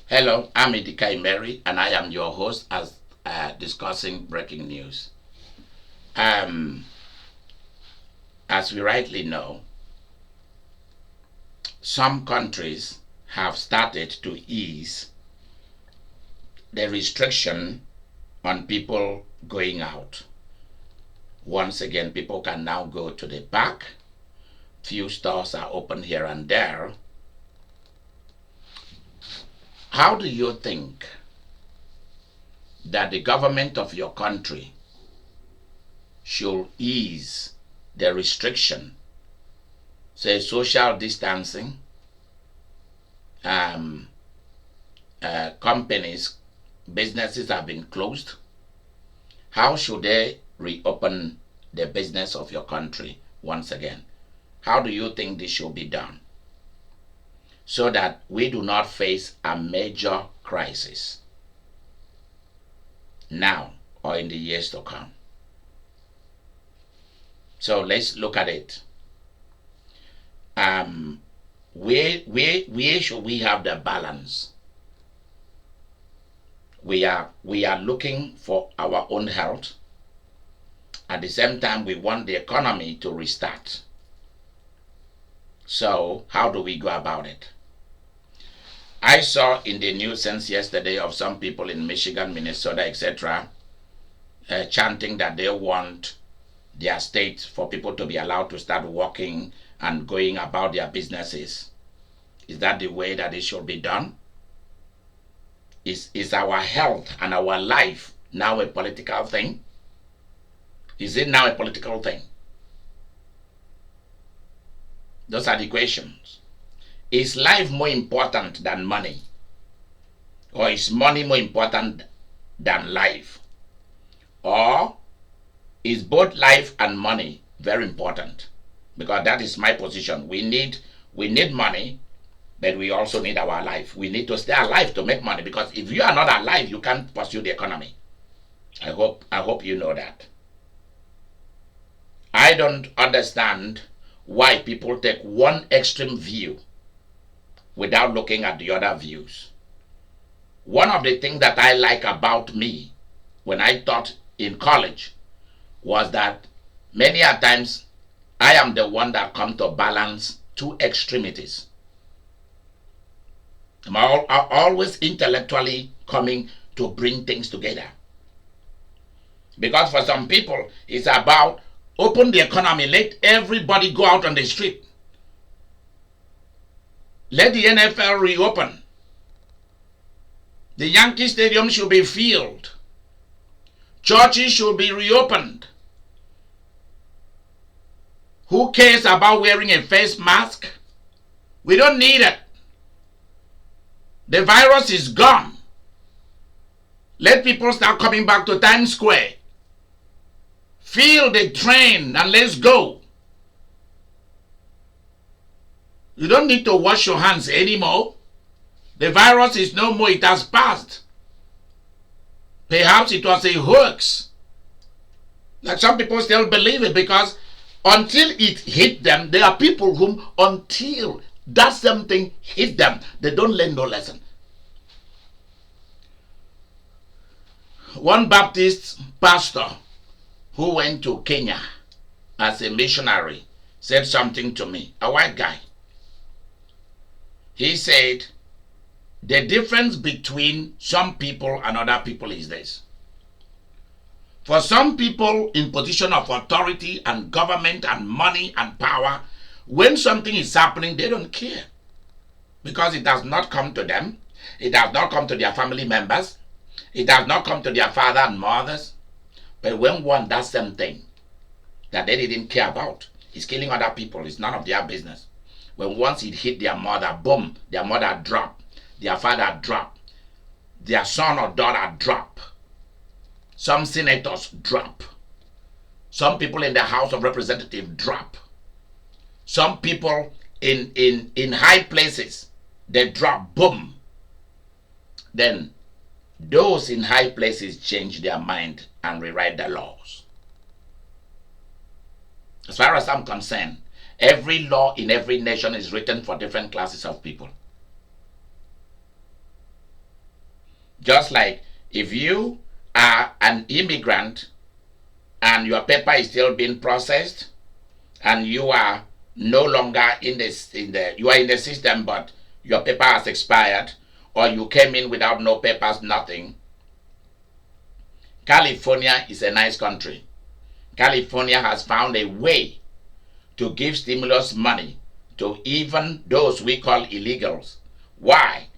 Hello, I'm Idika Imeri, and I am your host as discussing breaking news. Um, as we rightly know, some countries have started to ease the restriction on people going out. Once again, people can now go to the park. Few stores are open here and there. How do you think that the government of your country should ease the restriction, say social distancing, companies, businesses have been closed? How should they reopen the business of your country once again? How do you think this should be done so that we do not face a major crisis now or in the years to come? So let's look at it. Where should we have the balance? We are looking for our own health. At the same time, we want the economy to restart. So how do we go about it? I saw in the news since yesterday of some people in Michigan, Minnesota, etc., chanting that they want their state for people to be allowed to start walking and going about their businesses. Is that the way that it should be done? Is our health and our life now a political thing? Is it now a political thing? Those are the questions. Is life more important than money? Or is money more important than life? Or is both life and money very important? Because that is my position. We need money, but we also need our life. We need to stay alive to make money, because if you are not alive, you can't pursue the economy. I hope you know that. I don't understand why people take one extreme view without looking at the other views. One of the things that I like about me when I taught in college was that many a times I am the one that come to balance two extremities. I'm always intellectually coming to bring things together. Because for some people, it's about open the economy, let everybody go out on the street. Let the NFL reopen. The Yankee Stadium should be filled. Churches should be reopened. Who cares about wearing a face mask? We don't need it. The virus is gone. Let people start coming back to Times Square. Fill the train and let's go. You don't need to wash your hands anymore. The virus is no more. It has passed. Perhaps it was a hoax. Like some people still believe it, because until it hit them, there are people whom until that same thing hit them, they don't learn no lesson. One Baptist pastor who went to Kenya as a missionary said something to me, a white guy. He said, the difference between some people and other people is this. For some people in position of authority and government and money and power, when something is happening, they don't care. Because it does not come to them. It does not come to their family members. It does not come to their father and mothers. But when one does something that they didn't care about, is killing other people, it's none of their business. When once it hit their mother, boom, their mother drop, their father drop, their son or daughter drop. Some senators drop. Some people in the House of Representatives drop. Some people in high places, they drop, boom. Then those in high places change their mind and rewrite the laws. As far as I'm concerned, every law in every nation is written for different classes of people. Just like if you are an immigrant and your paper is still being processed and you are no longer you are in the system, but your paper has expired, or you came in without no papers, nothing. California is a nice country. California has found a way to give stimulus money to even those we call illegals. Why?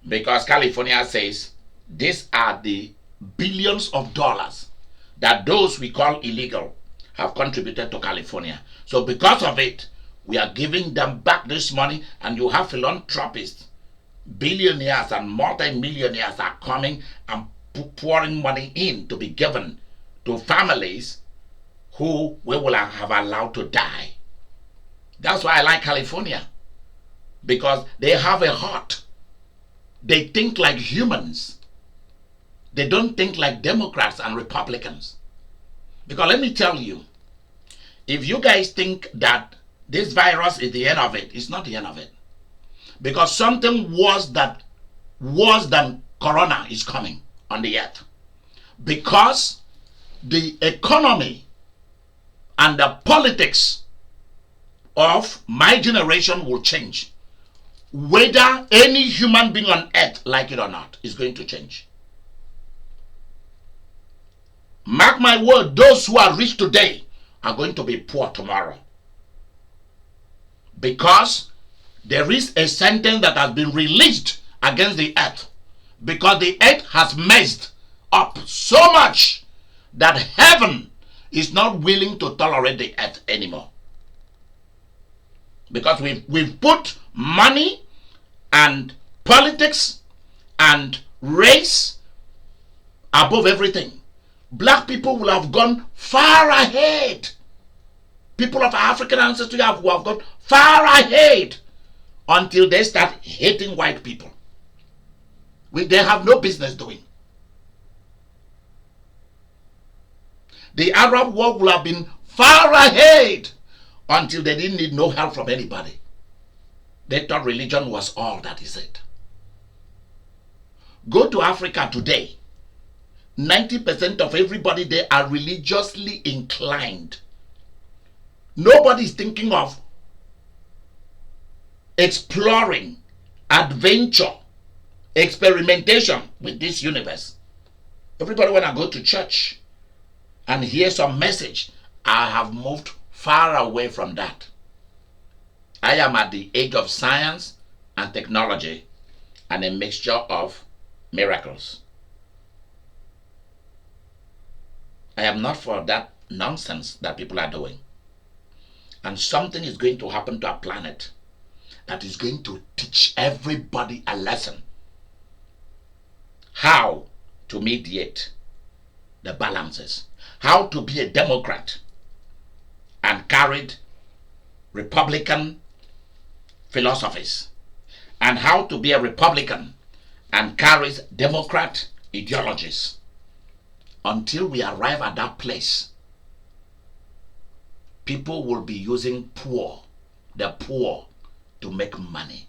Because California says these are the billions of dollars that those we call illegal have contributed to California. So because of it, we are giving them back this money, and you have philanthropists, billionaires and multi-millionaires are coming and pouring money in to be given to families who we will have allowed to die. That's why I like California, because they have a heart. They think like humans. They don't think like Democrats and Republicans. Because let me tell you, if you guys think that this virus is the end of it, it's not the end of it. Because something worse than corona is coming on the earth. Because the economy and the politics of my generation will change. Whether any human being on earth like it or not is going to change. Mark my word, those who are rich today are going to be poor tomorrow. Because there is a sentence that has been released against the earth. Because the earth has messed up so much that heaven is not willing to tolerate the earth anymore. Because we've put money and politics and race above everything. Black people will have gone far ahead. People of African ancestry who have gone far ahead until they start hating white people, which they have no business doing. The Arab world will have been far ahead until they didn't need no help from anybody. They thought religion was all that is it. Go to Africa today. 90% of everybody there are religiously inclined. Nobody is thinking of exploring, adventure, experimentation with this universe. Everybody want to go to church and hear some message. I have moved far away from that. I am at the age of science and technology and a mixture of miracles. I am not for that nonsense that people are doing. And something is going to happen to our planet that is going to teach everybody a lesson. How to mediate the balances. How to be a Democrat and carried Republican philosophies. And how to be a Republican and carries Democrat ideologies. Until we arrive at that place, people will be using the poor, to make money.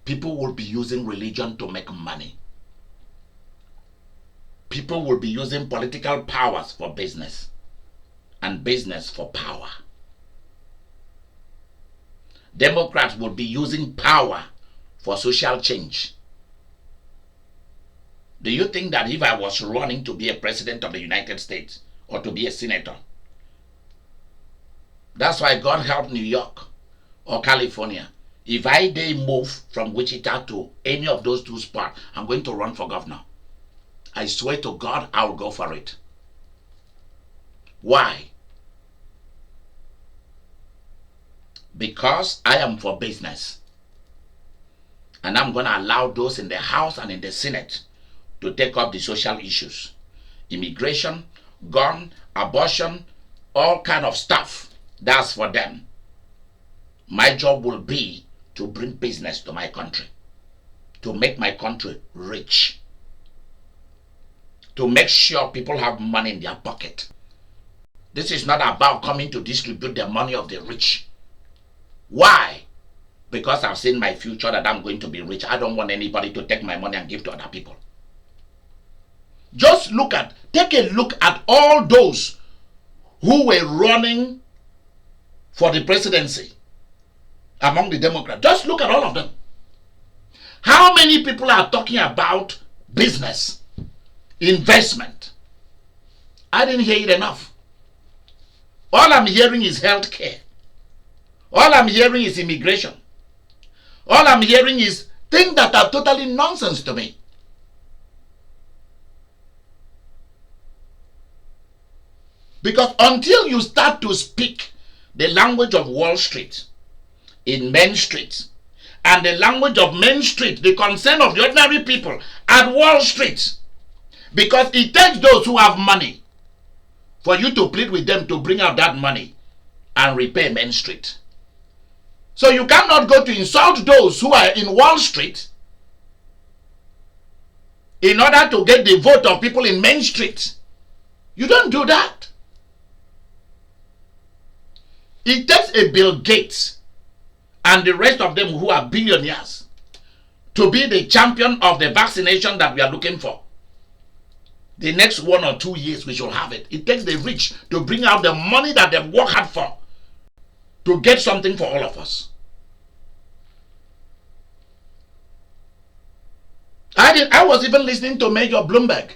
People will be using religion to make money. People will be using political powers for business, and business for power. Democrats will be using power for social change. Do you think that if I was running to be a president of the United States or to be a senator, that's why God help New York or California, if I move from Wichita to any of those two spots, I'm going to run for governor. I swear to God, I'll go for it. Why? Because I am for business. And I'm going to allow those in the House and in the Senate to take up the social issues. Immigration, gun, abortion, all kind of stuff. That's for them. My job will be to bring business to my country. To make my country rich. To make sure people have money in their pocket. This is not about coming to distribute the money of the rich. Why? because I've seen my future that I'm going to be rich. I don't want anybody to take my money and give to other people. Just take a look at all those who were running for the presidency among the Democrats. Just look at all of them. How many people are talking about business, investment? I didn't hear it enough. All I'm hearing is healthcare. All I'm hearing is immigration. All I'm hearing is things that are totally nonsense to me. Because until you start to speak the language of Wall Street in Main Street, and the language of Main Street, the concern of the ordinary people at Wall Street, because it takes those who have money for you to plead with them to bring out that money and repay Main Street. So you cannot go to insult those who are in Wall Street in order to get the vote of people in Main Street. You don't do that. It takes a Bill Gates and the rest of them who are billionaires to be the champion of the vaccination that we are looking for. The next 1 or 2 years we shall have it. It takes the rich to bring out the money that they've worked hard for to get something for all of us. I was even listening to Major Bloomberg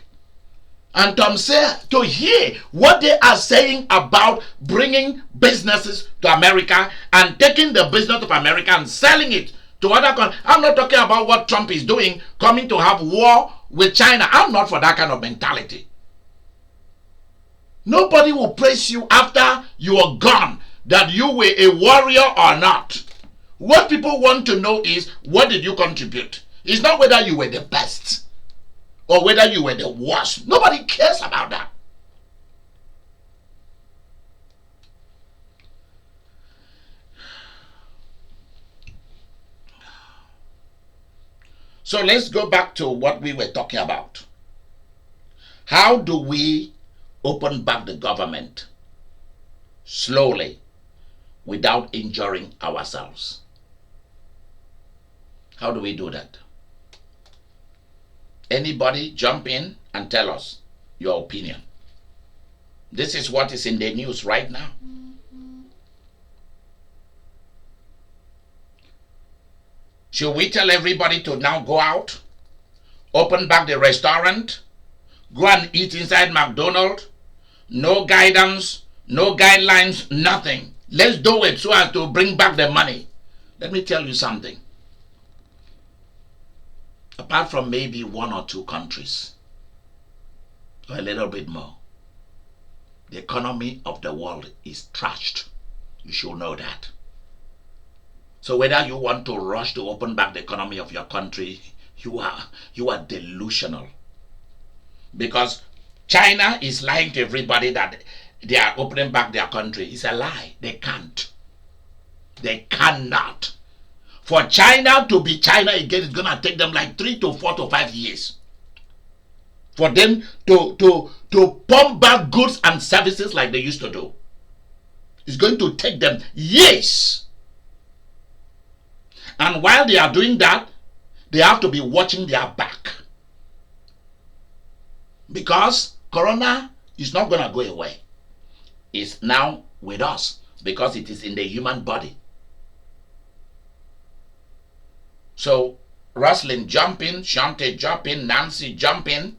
and Tom Sayer to hear what they are saying about bringing businesses to America and taking the business of America and selling it to other countries. I'm not talking about what Trump is doing, coming to have war with China. I'm not for that kind of mentality. Nobody will praise you after you are gone, that you were a warrior or not. What people want to know is, what did you contribute? It's not whether you were the best or whether you were the worst. Nobody cares about that. So let's go back to what we were talking about. How do we open back the government slowly without injuring ourselves? How do we do that? Anybody jump in and tell us your opinion. This is what is in the news right now. Should we tell everybody to now go out, open back the restaurant, go and eat inside McDonald's? No guidance, no guidelines, nothing. Let's do it so as to bring back the money. Let me tell you something. Apart from maybe 1 or 2 countries, or a little bit more, the economy of the world is trashed. You should know that. So whether you want to rush to open back the economy of your country, you are delusional. Because China is lying to everybody that they are opening back their country. It's a lie. They can't. They cannot. For China to be China again, it's going to take them like 3 to 4 to 5 years. For them to pump back goods and services like they used to do. It's going to take them years. And while they are doing that, they have to be watching their back. Because Corona is not going to go away. It's now with us because it is in the human body. So, Rosalind jump in, Shante jump in, Nancy jump in.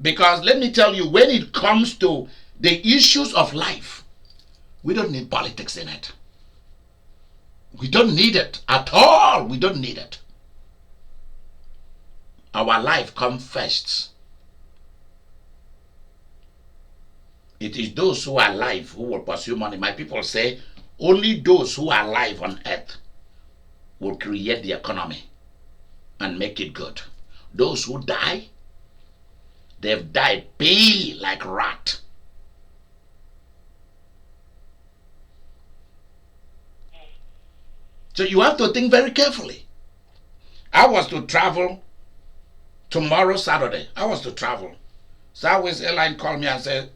Because let me tell you, when it comes to the issues of life, we don't need politics in it. We don't need it at all. We don't need it. Our life comes first. It is those who are alive who will pursue money. My people say only those who are alive on earth will create the economy and make it good. Those who die, they've died pay like rat. So you have to think very carefully. I was to travel tomorrow, Saturday. I was to travel. Southwest Airline called me and said,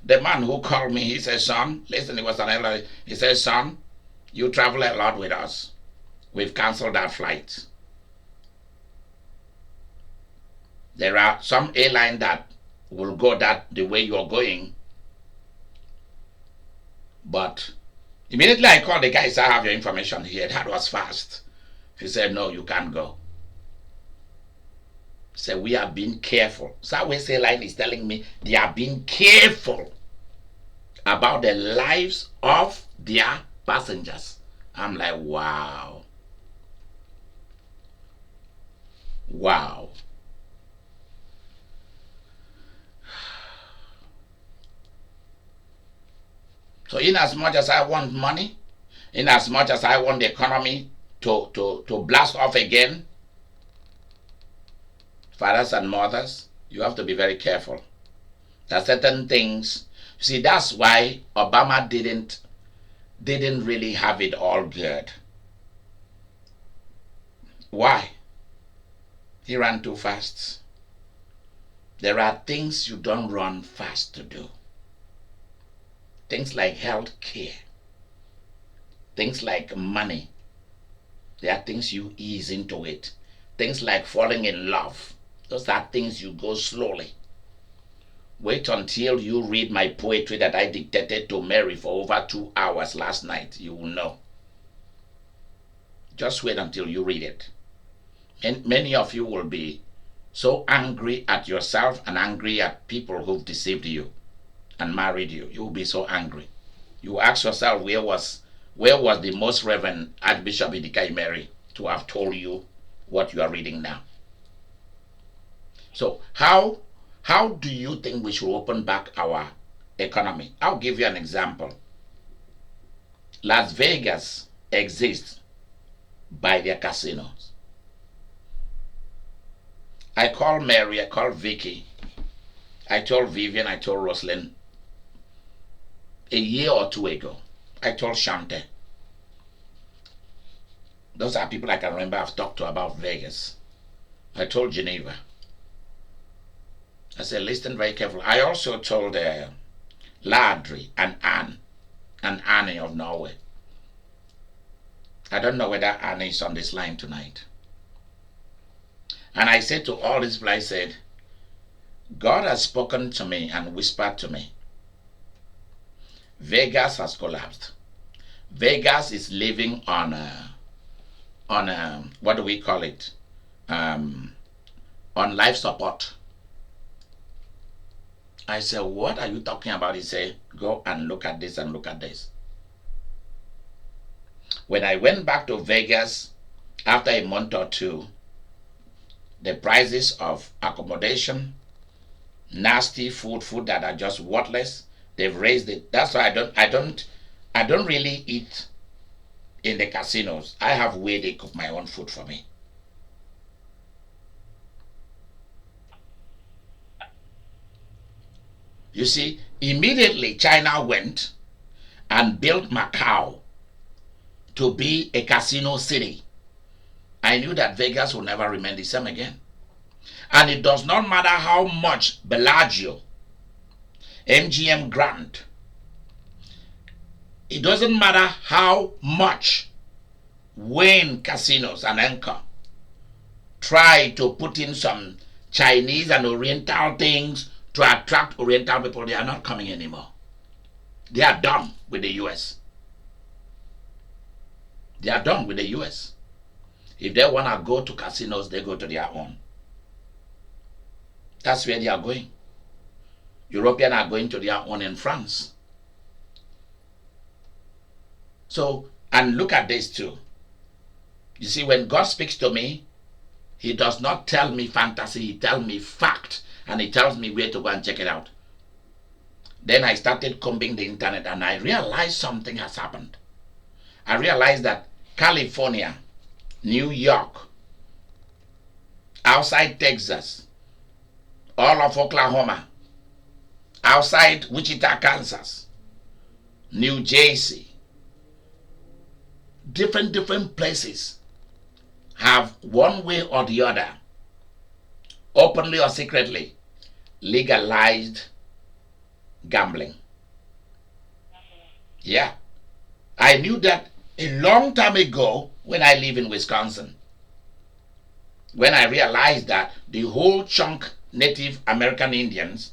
the man who called me, he said, son, listen, it was an airline. He said, son, You travel a lot with us. We've canceled that flight. There are some airline that will go that the way you're going. But immediately I called the guy, said, I have your information here. That was fast. He said, no, you can't go. He said, we are being careful. Southwest Airline is telling me they are being careful about the lives of their passengers. I'm like, wow. Wow. So in as much as I want money, in as much as I want the economy to blast off again, fathers and mothers, you have to be very careful. There are certain things. You see, that's why Obama didn't really have it all good. Why? He ran too fast. There are things you don't run fast to do. Things like health care, things like money. There are things you ease into it. Things like falling in love. Those are things you go slowly. Wait until you read my poetry that I dictated to Mary for over 2 hours last night. You will know. Just wait until you read it. And many of you will be so angry at yourself and angry at people who've deceived you and married you. You will be so angry. You ask yourself, where was the most Reverend Archbishop Idika Imeri to have told you what you are reading now? So how do you think we should open back our economy? I'll give you an example. Las Vegas exists by their casinos. I called Mary, I called Vicky, I told Vivian, I told Roslyn a year or two ago. I told Shante. Those are people I can remember I've talked to about Vegas. I told Geneva. I said, listen very carefully. I also told Ladri and Annie of Norway. I don't know whether Annie is on this line tonight. And I said to all these people, I said, God has spoken to me and whispered to me. Vegas has collapsed. Vegas is living on what do we call it? On life support. I said, what are you talking about? He said, go and look at this and look at this. When I went back to Vegas after a month or two, the prices of accommodation, nasty food that are just worthless, they've raised it. That's why I don't really eat in the casinos. I have where they cook my own food for me. You see, immediately China went and built Macau to be a casino city. I knew that Vegas will never remain the same again. And it does not matter how much Bellagio, MGM Grand, it doesn't matter how much Wayne Casinos and Anchor try to put in some Chinese and Oriental things to attract Oriental people. They are not coming anymore. They are done with the US. They are done with the US. If they want to go to casinos, they go to their own. That's where they are going. Europeans are going to their own in France. So, and look at this too. You see, when God speaks to me, He does not tell me fantasy, He tells me fact, and He tells me where to go and check it out. Then I started combing the internet and I realized something has happened. I realized that California, New York, outside Texas, all of Oklahoma, outside Wichita, Kansas, New Jersey, different places have one way or the other, openly or secretly, legalized gambling. Yeah. I knew that A long time ago, when I live in Wisconsin, when I realized that the whole chunk Native American Indians,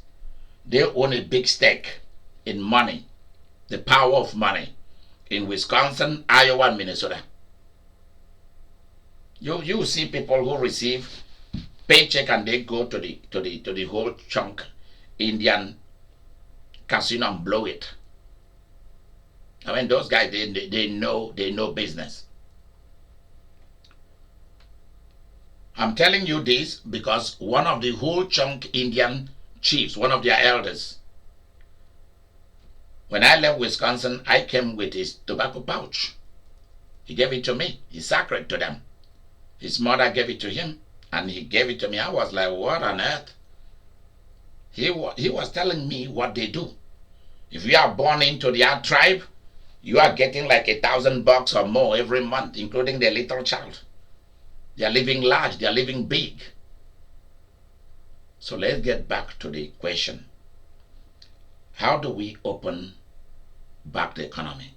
they own a big stake in money, the power of money, in Wisconsin, Iowa, and Minnesota. You see people who receive paycheck and they go to the whole chunk Indian casino and blow it. I mean, those guys, they know business. I'm telling you this because one of the whole chunk Indian chiefs, one of their elders, when I left Wisconsin, I came with his tobacco pouch. He gave it to me. It's sacred to them. His mother gave it to him, and he gave it to me. I was like, what on earth? He was telling me what they do. If you are born into their tribe, you are getting like $1,000 or more every month, including the little child. They are living large, they are living big. So let's get back to the question. How do we open back the economy?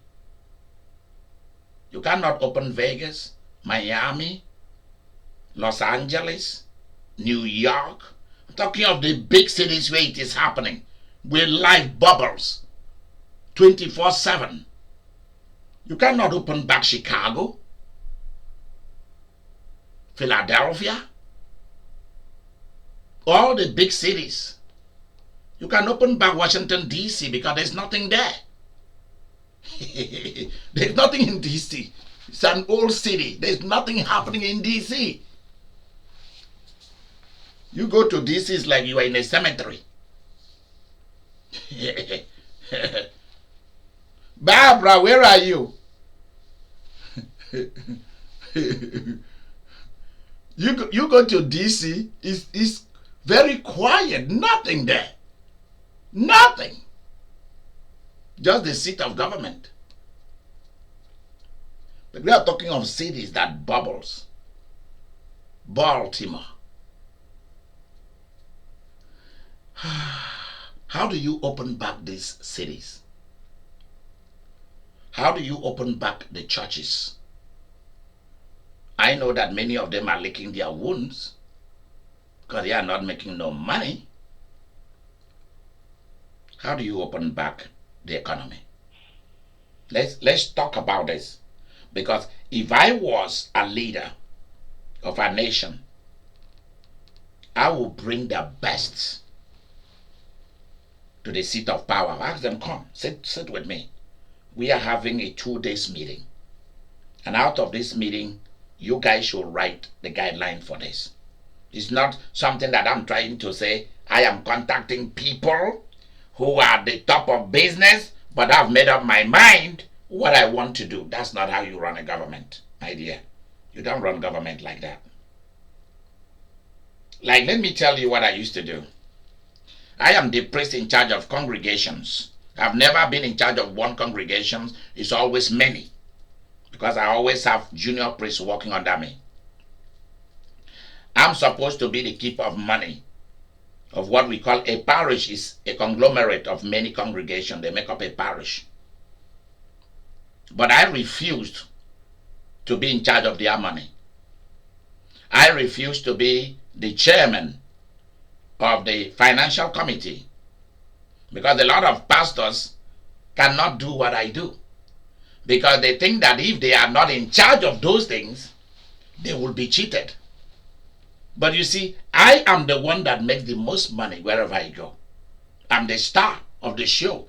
You cannot open Vegas, Miami, Los Angeles, New York. I'm talking of the big cities where it is happening, where life bubbles 24/7. You cannot open back Chicago, Philadelphia, all the big cities. You can open back Washington, D.C. because there's nothing there. There's nothing in D.C. It's an old city. There's nothing happening in D.C. You go to D.C., it's like you are in a cemetery. Barbara, where are you? You go to D.C., it's very quiet, nothing there. Nothing. Just the seat of government. But we are talking of cities that bubbles. Baltimore. How do you open back these cities? How do you open back the churches? I know that many of them are licking their wounds because they are not making no money. How do you open back the economy? Let's talk about this, because if I was a leader of a nation, I will bring the best to the seat of power. Ask them, come, sit with me. We are having a 2-day meeting, and out of this meeting, you guys should write the guideline for this. It's not something that I'm trying to say. I am contacting people who are the top of business, but I've made up my mind what I want to do. That's not how you run a government, my dear. You don't run government like that. Like, let me tell you what I used to do. I am the priest in charge of congregations. I've never been in charge of one congregation. It's always many, because I always have junior priests working under me. I'm supposed to be the keeper of money of what we call a parish. Is a conglomerate of many congregations. They make up a parish. But I refused to be in charge of their money. I refused to be the chairman of the financial committee, because a lot of pastors cannot do what I do, because they think that if they are not in charge of those things, they will be cheated. But you see, I am the one that makes the most money wherever I go. I'm the star of the show.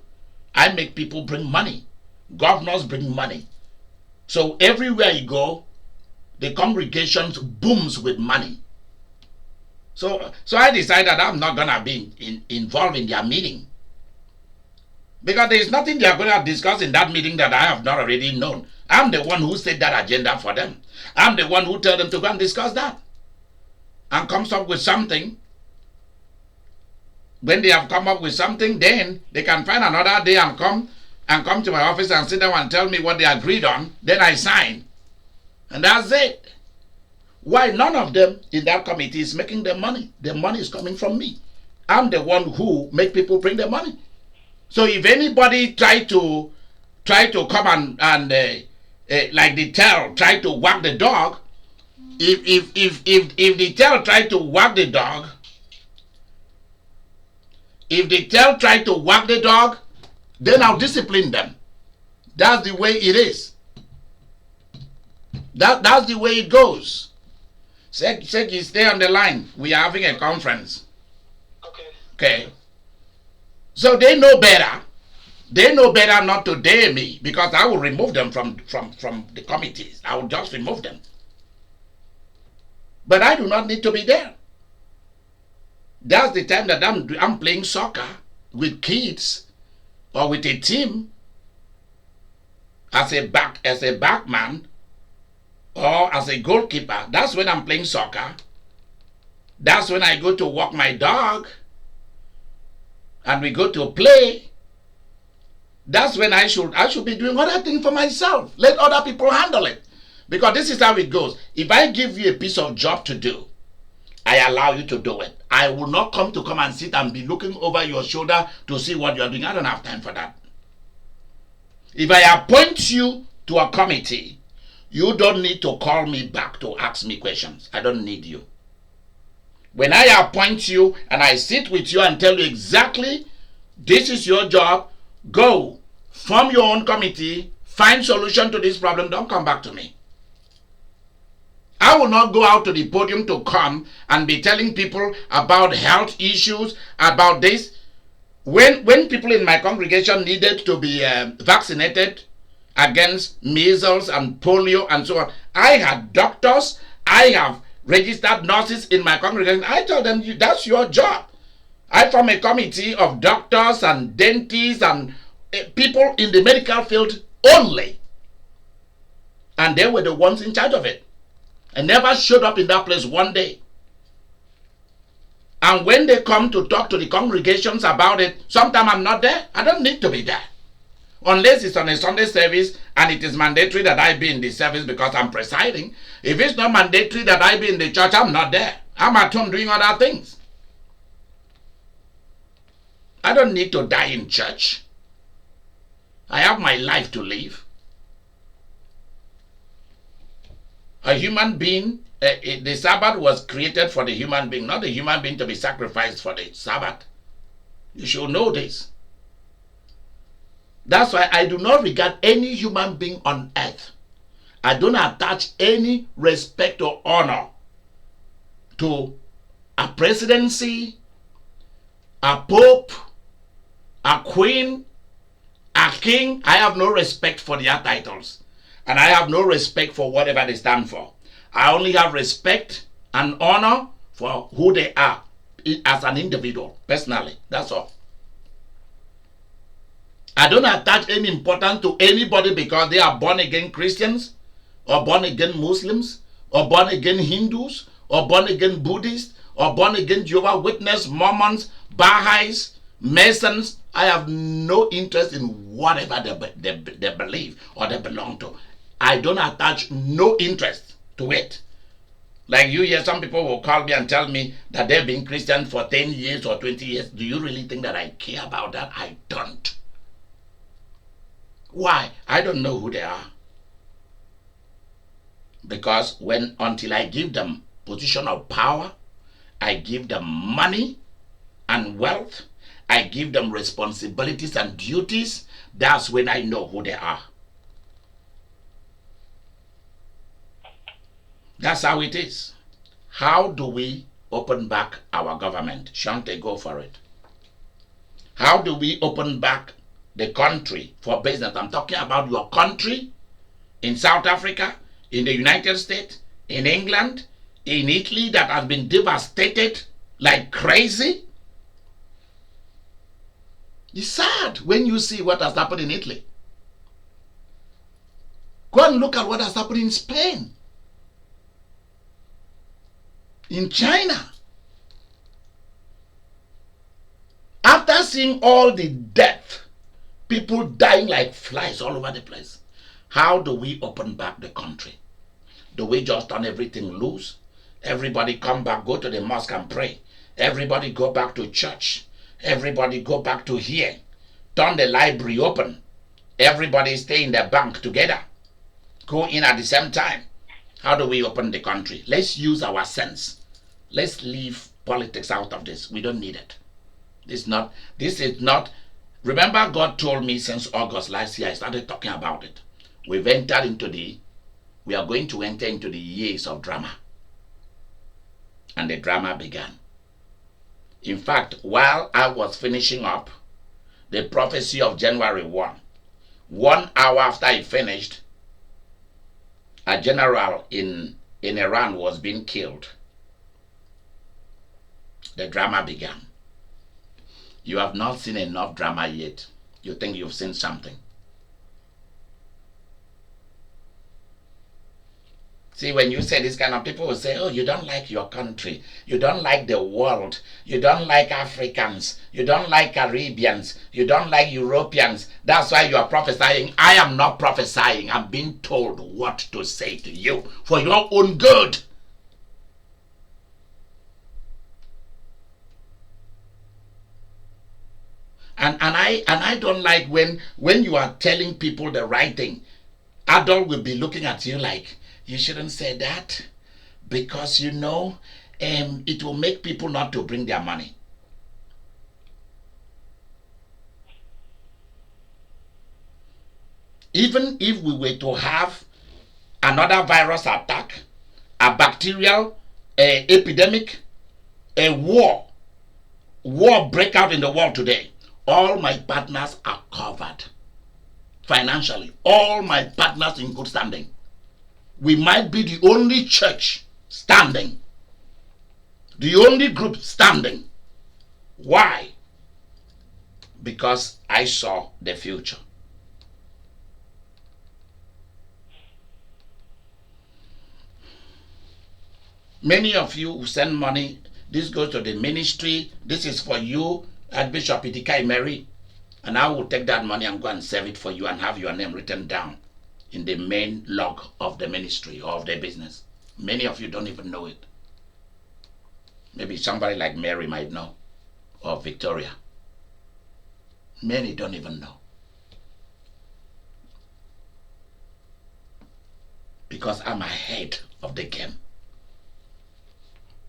I make people bring money. Governors bring money. So everywhere you go, the congregation booms with money. So I decided I'm not going to be involved in their meeting, because there is nothing they are going to discuss in that meeting that I have not already known. I'm the one who set that agenda for them. I'm the one who tell them to go and discuss that, and comes up with something. When they have come up with something, then they can find another day and come to my office and sit down and tell me what they agreed on. Then I sign, and that's it. Why none of them in that committee is making the money? The money is coming from me. I'm the one who make people bring the money. So if anybody try to come like the tail try to wag the dog, if the tail try to wag the dog, if the tail try to wag the dog, then I'll discipline them. That's the way it is. That's the way it goes. Seki, stay on the line. We are having a conference. Okay. So they know better. They know better not to dare me, because I will remove them from the committees. I will just remove them. But I do not need to be there. That's the time that I'm playing soccer with kids or with a team as a backman or as a goalkeeper. That's when I'm playing soccer. That's when I go to walk my dog and we go to play. That's when I should be doing other things for myself. Let other people handle it. Because this is how it goes. If I give you a piece of job to do, I allow you to do it. I will not come and sit and be looking over your shoulder to see what you're doing. I don't have time for that. If I appoint you to a committee, you don't need to call me back to ask me questions. I don't need you. When I appoint you and I sit with you and tell you exactly, this is your job, go, form your own committee, find solution to this problem, don't come back to me. I will not go out to the podium to come and be telling people about health issues, about this. When people in my congregation needed to be vaccinated against measles and polio and so on, I had doctors, I have registered nurses in my congregation. I told them, that's your job. I form a committee of doctors and dentists and people in the medical field only. And they were the ones in charge of it. I never showed up in that place one day. And when they come to talk to the congregations about it, sometimes I'm not there. I don't need to be there. Unless it's on a Sunday service and it is mandatory that I be in the service because I'm presiding. If it's not mandatory that I be in the church, I'm not there. I'm at home doing other things. I don't need to die in church. I have my life to live. A human being, the Sabbath was created for the human being, not the human being to be sacrificed for the Sabbath. You should know this. That's why I do not regard any human being on earth. I don't attach any respect or honor to a presidency, a pope, a queen, a king. I have no respect for their titles. And I have no respect for whatever they stand for. I only have respect and honor for who they are as an individual, personally. That's all. I don't attach any importance to anybody because they are born again Christians, or born again Muslims, or born again Hindus, or born again Buddhists, or born again Jehovah's Witnesses, Mormons, Baha'is, Masons. I have no interest in whatever they believe or they belong to. I don't attach no interest to it. Like you hear some people will call me and tell me that they've been Christian for 10 years or 20 years. Do you really think that I care about that? I don't. Why? I don't know who they are. Because until I give them position of power, I give them money and wealth, I give them responsibilities and duties, that's when I know who they are. That's how it is. How do we open back our government? Shante, go for it. How do we open back the country for business? I'm talking about your country in South Africa, in the United States, in England, in Italy that has been devastated like crazy. It's sad when you see what has happened in Italy. Go and look at what has happened in Spain, in China. After seeing all the death, people dying like flies all over the place, how do we open back the country? Do we just turn everything loose? Everybody come back, go to the mosque and pray. Everybody go back to church. Everybody go back to here. Turn the library open. Everybody stay in the bank together. go in at the same time. How do we open the country? Let's use our sense. Let's leave politics out of this. We don't need it. This is not. Remember, God told me since August last year, I started talking about it. We are going to enter into the years of drama. And the drama began. In fact, while I was finishing up the prophecy of January 1 hour after I finished, a general in Iran was being killed. The drama began. You have not seen enough drama yet. You think you've seen something. See, when you say this kind of people will say, oh, you don't like your country. You don't like the world. You don't like Africans. You don't like Caribbeans. You don't like Europeans. That's why you are prophesying. I am not prophesying. I'm being told what to say to you for your own good. And I don't like when you are telling people the right thing. Adult will be looking at you like, you shouldn't say that because it will make people not to bring their money. Even if we were to have another virus attack, a bacterial epidemic, a war break out in the world today, all my partners are covered financially. All my partners in good standing. We might be the only church standing, the only group standing. Why? Because I saw the future. Many of you who send money, this goes to the ministry. This is for you, Archbishop Idika Imeri. And I will take that money and go and save it for you and have your name written down in the main log of the ministry or of the business. Many of you don't even know it. Maybe somebody like Mary might know, or Victoria. Many don't even know. Because I'm ahead of the game.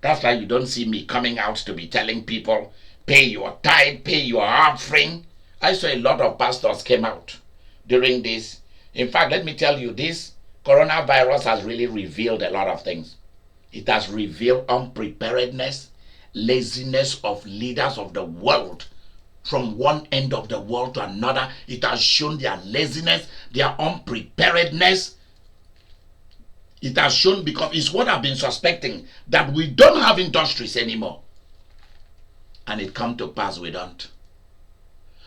That's why you don't see me coming out to be telling people, pay your tithe, pay your offering. I saw a lot of pastors came out during this. In fact, let me tell you, this coronavirus has really revealed a lot of things. It has revealed unpreparedness, laziness of leaders of the world. From one end of the world to another, it has shown their laziness, their unpreparedness. It has shown, because it's what I've been suspecting, that we don't have industries anymore. And it come to pass we don't.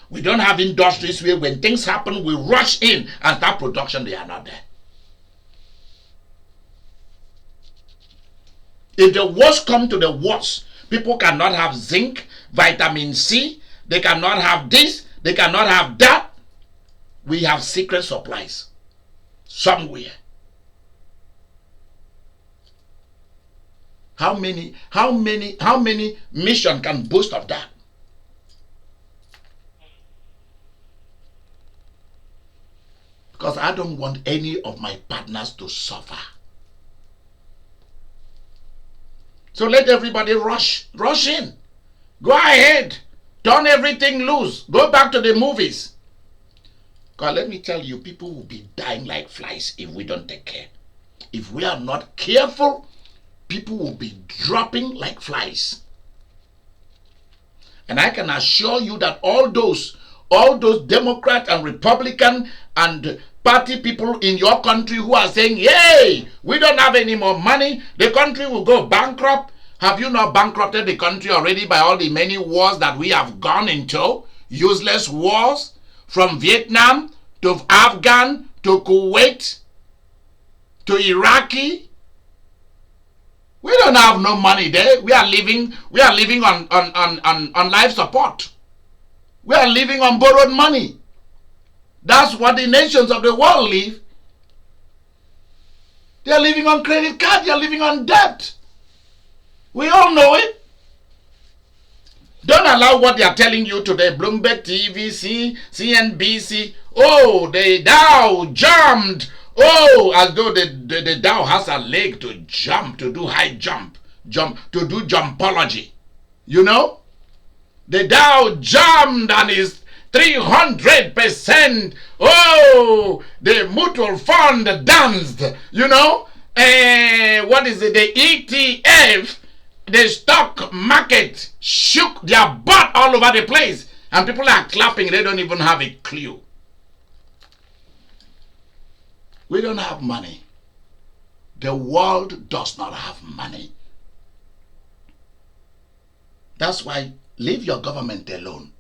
We don't have industries where when things happen, we rush in and start production. They are not there. If the worst come to the worst, people cannot have zinc, vitamin C, they cannot have this, they cannot have that. We have secret supplies somewhere. How many mission can boast of that? Because I don't want any of my partners to suffer. So let everybody rush in. Go ahead. Turn everything loose. Go back to the movies. God, let me tell you, people will be dying like flies if we don't take care. If we are not careful, people will be dropping like flies. And I can assure you that all those Democrat and Republican and party people in your country who are saying, hey, we don't have any more money, the country will go bankrupt. Have you not bankrupted the country already by all the many wars that we have gone into? Useless wars from Vietnam to Afghan to Kuwait to Iraqi. We don't have no money there. We are living on life support. We are living on borrowed money. That's what the nations of the world live. They are living on credit card. They are living on debt. We all know it. Don't allow what they are telling you today. Bloomberg, TVC, CNBC. Oh, the Dow jumped Oh, as though the Dow has a leg to jump, to do high jump, to do jumpology. You know? The Dow jumped and is 300%. Oh, the mutual fund danced. You know? What is it? The ETF, the stock market shook their butt all over the place. And people are clapping. They don't even have a clue. We don't have money. The world does not have money. That's why leave your government alone.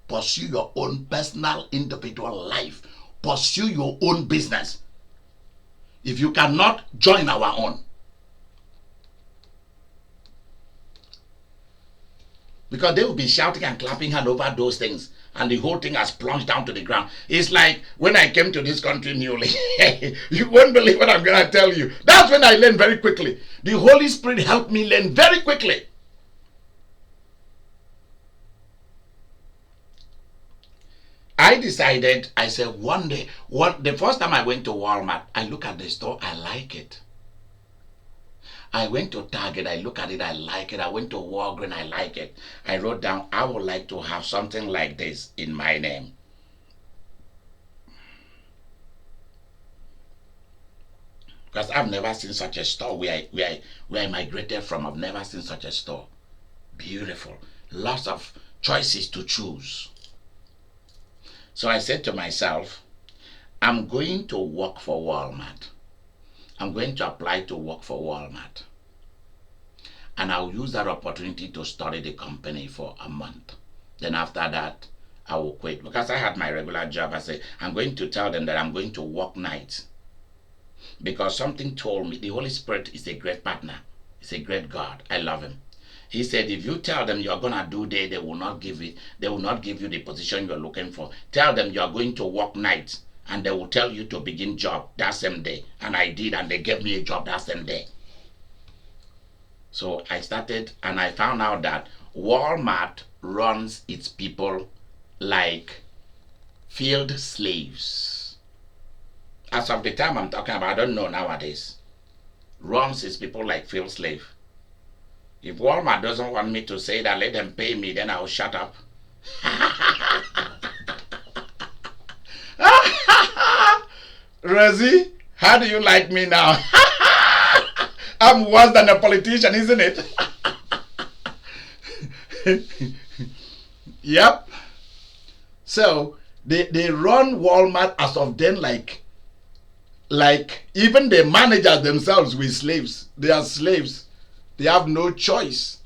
Pursue your own personal, individual life. Pursue your own business. If you cannot, join our own. Because they will be shouting and clapping hand over those things. And the whole thing has plunged down to the ground. It's like when I came to this country newly. You won't believe what I'm going to tell you. That's when I learned very quickly. The Holy Spirit helped me learn very quickly. I decided, I said one day, the first time I went to Walmart, I look at the store, I like it. I went to Target, I look at it, I like it. I went to Walgreens, I like it. I wrote down, I would like to have something like this in my name. Because I've never seen such a store where I migrated from. I've never seen such a store. Beautiful. Lots of choices to choose. So I said to myself, I'm going to work for Walmart. I'm going to apply to work for Walmart. And I'll use that opportunity to study the company for a month. Then after that, I will quit. Because I had my regular job. I said, I'm going to tell them that I'm going to work nights. Because something told me, the Holy Spirit is a great partner. He's a great God. I love him. He said, if you tell them you're going to do day, they will not give you the position you're looking for. Tell them you're going to work nights. And they will tell you to begin job that same day. And I did, and they gave me a job that same day. So I started, and I found out that Walmart runs its people like field slaves. As of the time I'm talking about, I don't know nowadays. Runs its people like field slave. If Walmart doesn't want me to say that, let them pay me, then I'll shut up. Rosie, how do you like me now? I'm worse than a politician, isn't it? Yep. So they run Walmart as of then like even the managers themselves were slaves. They are slaves. They have no choice.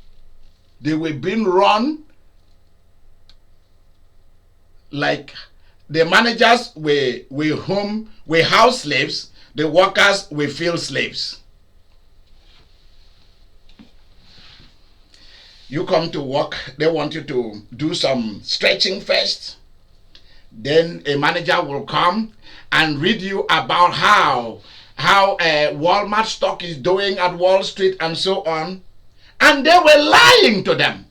They were being run like the managers were house slaves, the workers were field slaves. You come to work, they want you to do some stretching first. Then a manager will come and read you about how Walmart stock is doing at Wall Street and so on. And they were lying to them.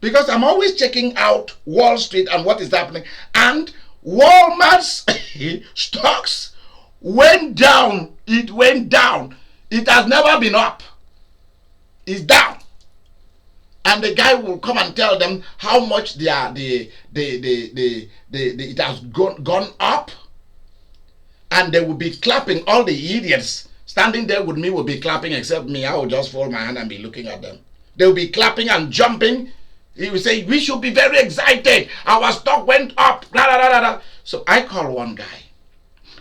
Because I'm always checking out Wall Street and what is happening. And Walmart's stocks went down. It went down. It has never been up. It's down. And the guy will come and tell them how much it has gone up. And they will be clapping. All the idiots standing there with me will be clapping, except me. I will just fold my hand and be looking at them. They will be clapping and jumping. He will say, we should be very excited. Our stock went up. Blah, blah, blah, blah. So I call one guy.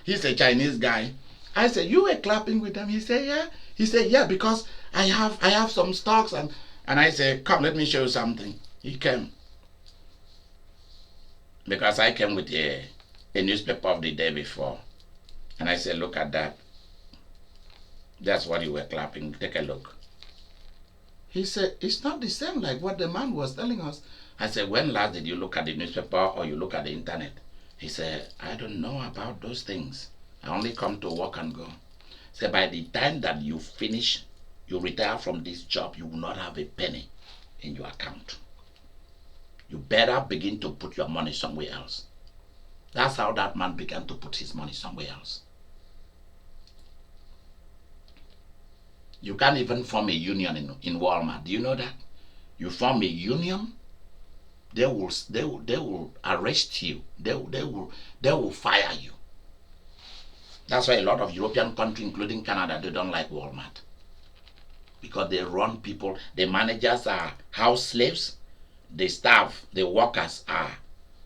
He's a Chinese guy. I said, you were clapping with them? He said, yeah. He said, yeah, because I have some stocks. And I said, come, let me show you something. He came. Because I came with a newspaper of the day before. And I said, look at that. That's what you were clapping. Take a look. He said, it's not the same like what the man was telling us. I said, when last did you look at the newspaper or you look at the internet? He said, I don't know about those things. I only come to work and go. He said, by the time that you finish, you retire from this job, you will not have a penny in your account. You better begin to put your money somewhere else. That's how that man began to put his money somewhere else. You can't even form a union in Walmart. Do you know that? You form a union, they will arrest you. They will fire you. That's why a lot of European countries, including Canada, they don't like Walmart. Because they run people, the managers are house slaves, the staff, the workers are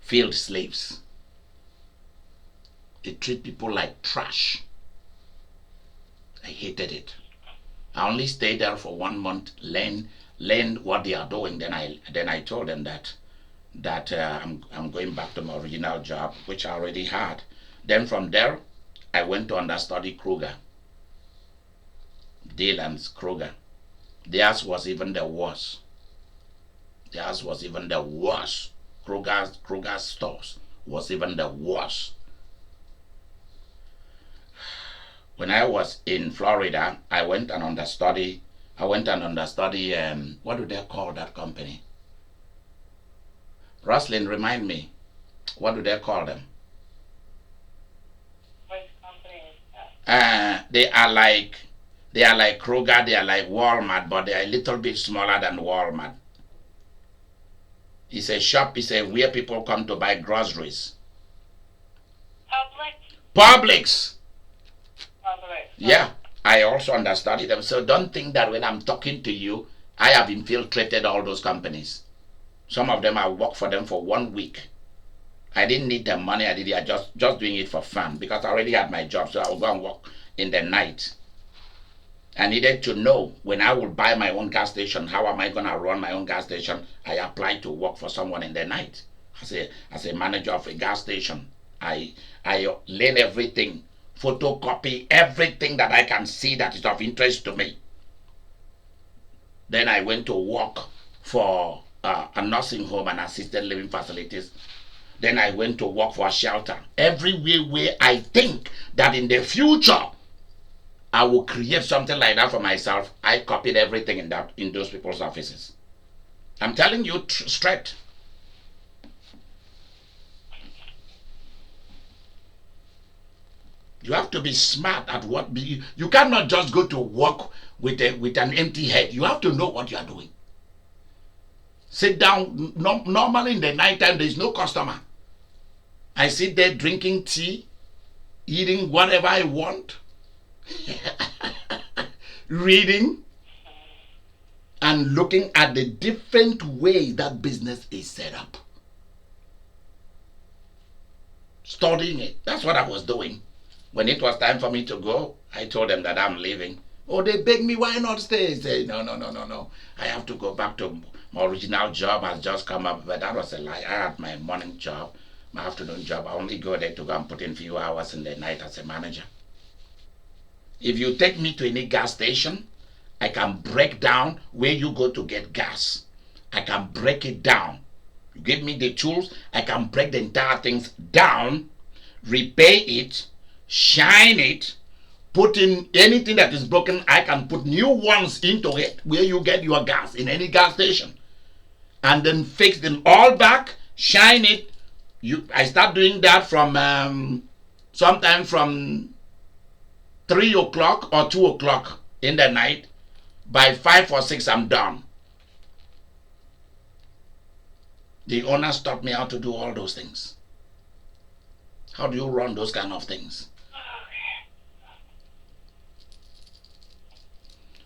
field slaves. They treat people like trash. I hated it. I only stayed there for 1 month, learn what they are doing. Then I told them that I'm going back to my original job, which I already had. Then from there, I went to understudy Kroger, Dylan's Kroger. Theirs was even the worst. Theirs was even the worst. Kroger stores was even the worst. When I was in Florida, I went and understudy. What do they call that company? Roslyn, remind me. What do they call them? Which company is that? They are like Kroger, they are like Walmart, but they are a little bit smaller than Walmart. It's a shop, it's where people come to buy groceries. Publix. Yeah, I also understudied them. So don't think that when I'm talking to you, I have infiltrated all those companies. Some of them I worked for them for 1 week. I didn't need the money. I just doing it for fun because I already had my job, so I would go and work in the night. I needed to know when I would buy my own gas station, how am I going to run my own gas station? I applied to work for someone in the night as a manager of a gas station. I learn everything, photocopy everything that I can see that is of interest to me. Then I went to work for a nursing home and assisted living facilities. Then I went to work for a shelter. Everywhere where I think that in the future I will create something like that for myself, I copied everything in those people's offices. I'm telling you straight. You have to be smart at what you cannot just go to work with an empty head. You have to know what you are doing. Sit down. Normally in the night time, there is no customer. I sit there drinking tea, eating whatever I want, reading, and looking at the different ways that business is set up. Studying it. That's what I was doing. When it was time for me to go, I told them that I'm leaving. Oh, they begged me, why not stay? I said, no. I have to go back to my original job has just come up, but that was a lie. I had my morning job, my afternoon job. I only go there to go and put in a few hours in the night as a manager. If you take me to any gas station, I can break down where you go to get gas. I can break it down. You give me the tools, I can break the entire things down, repair it, shine it, put in anything that is broken. I can put new ones into it where you get your gas in any gas station, and then fix them all back, shine it. I start doing that from sometime from 3 o'clock or 2 o'clock in the night. By 5 or 6 I'm done. The owners taught me how to do all those things. How do you run those kind of things?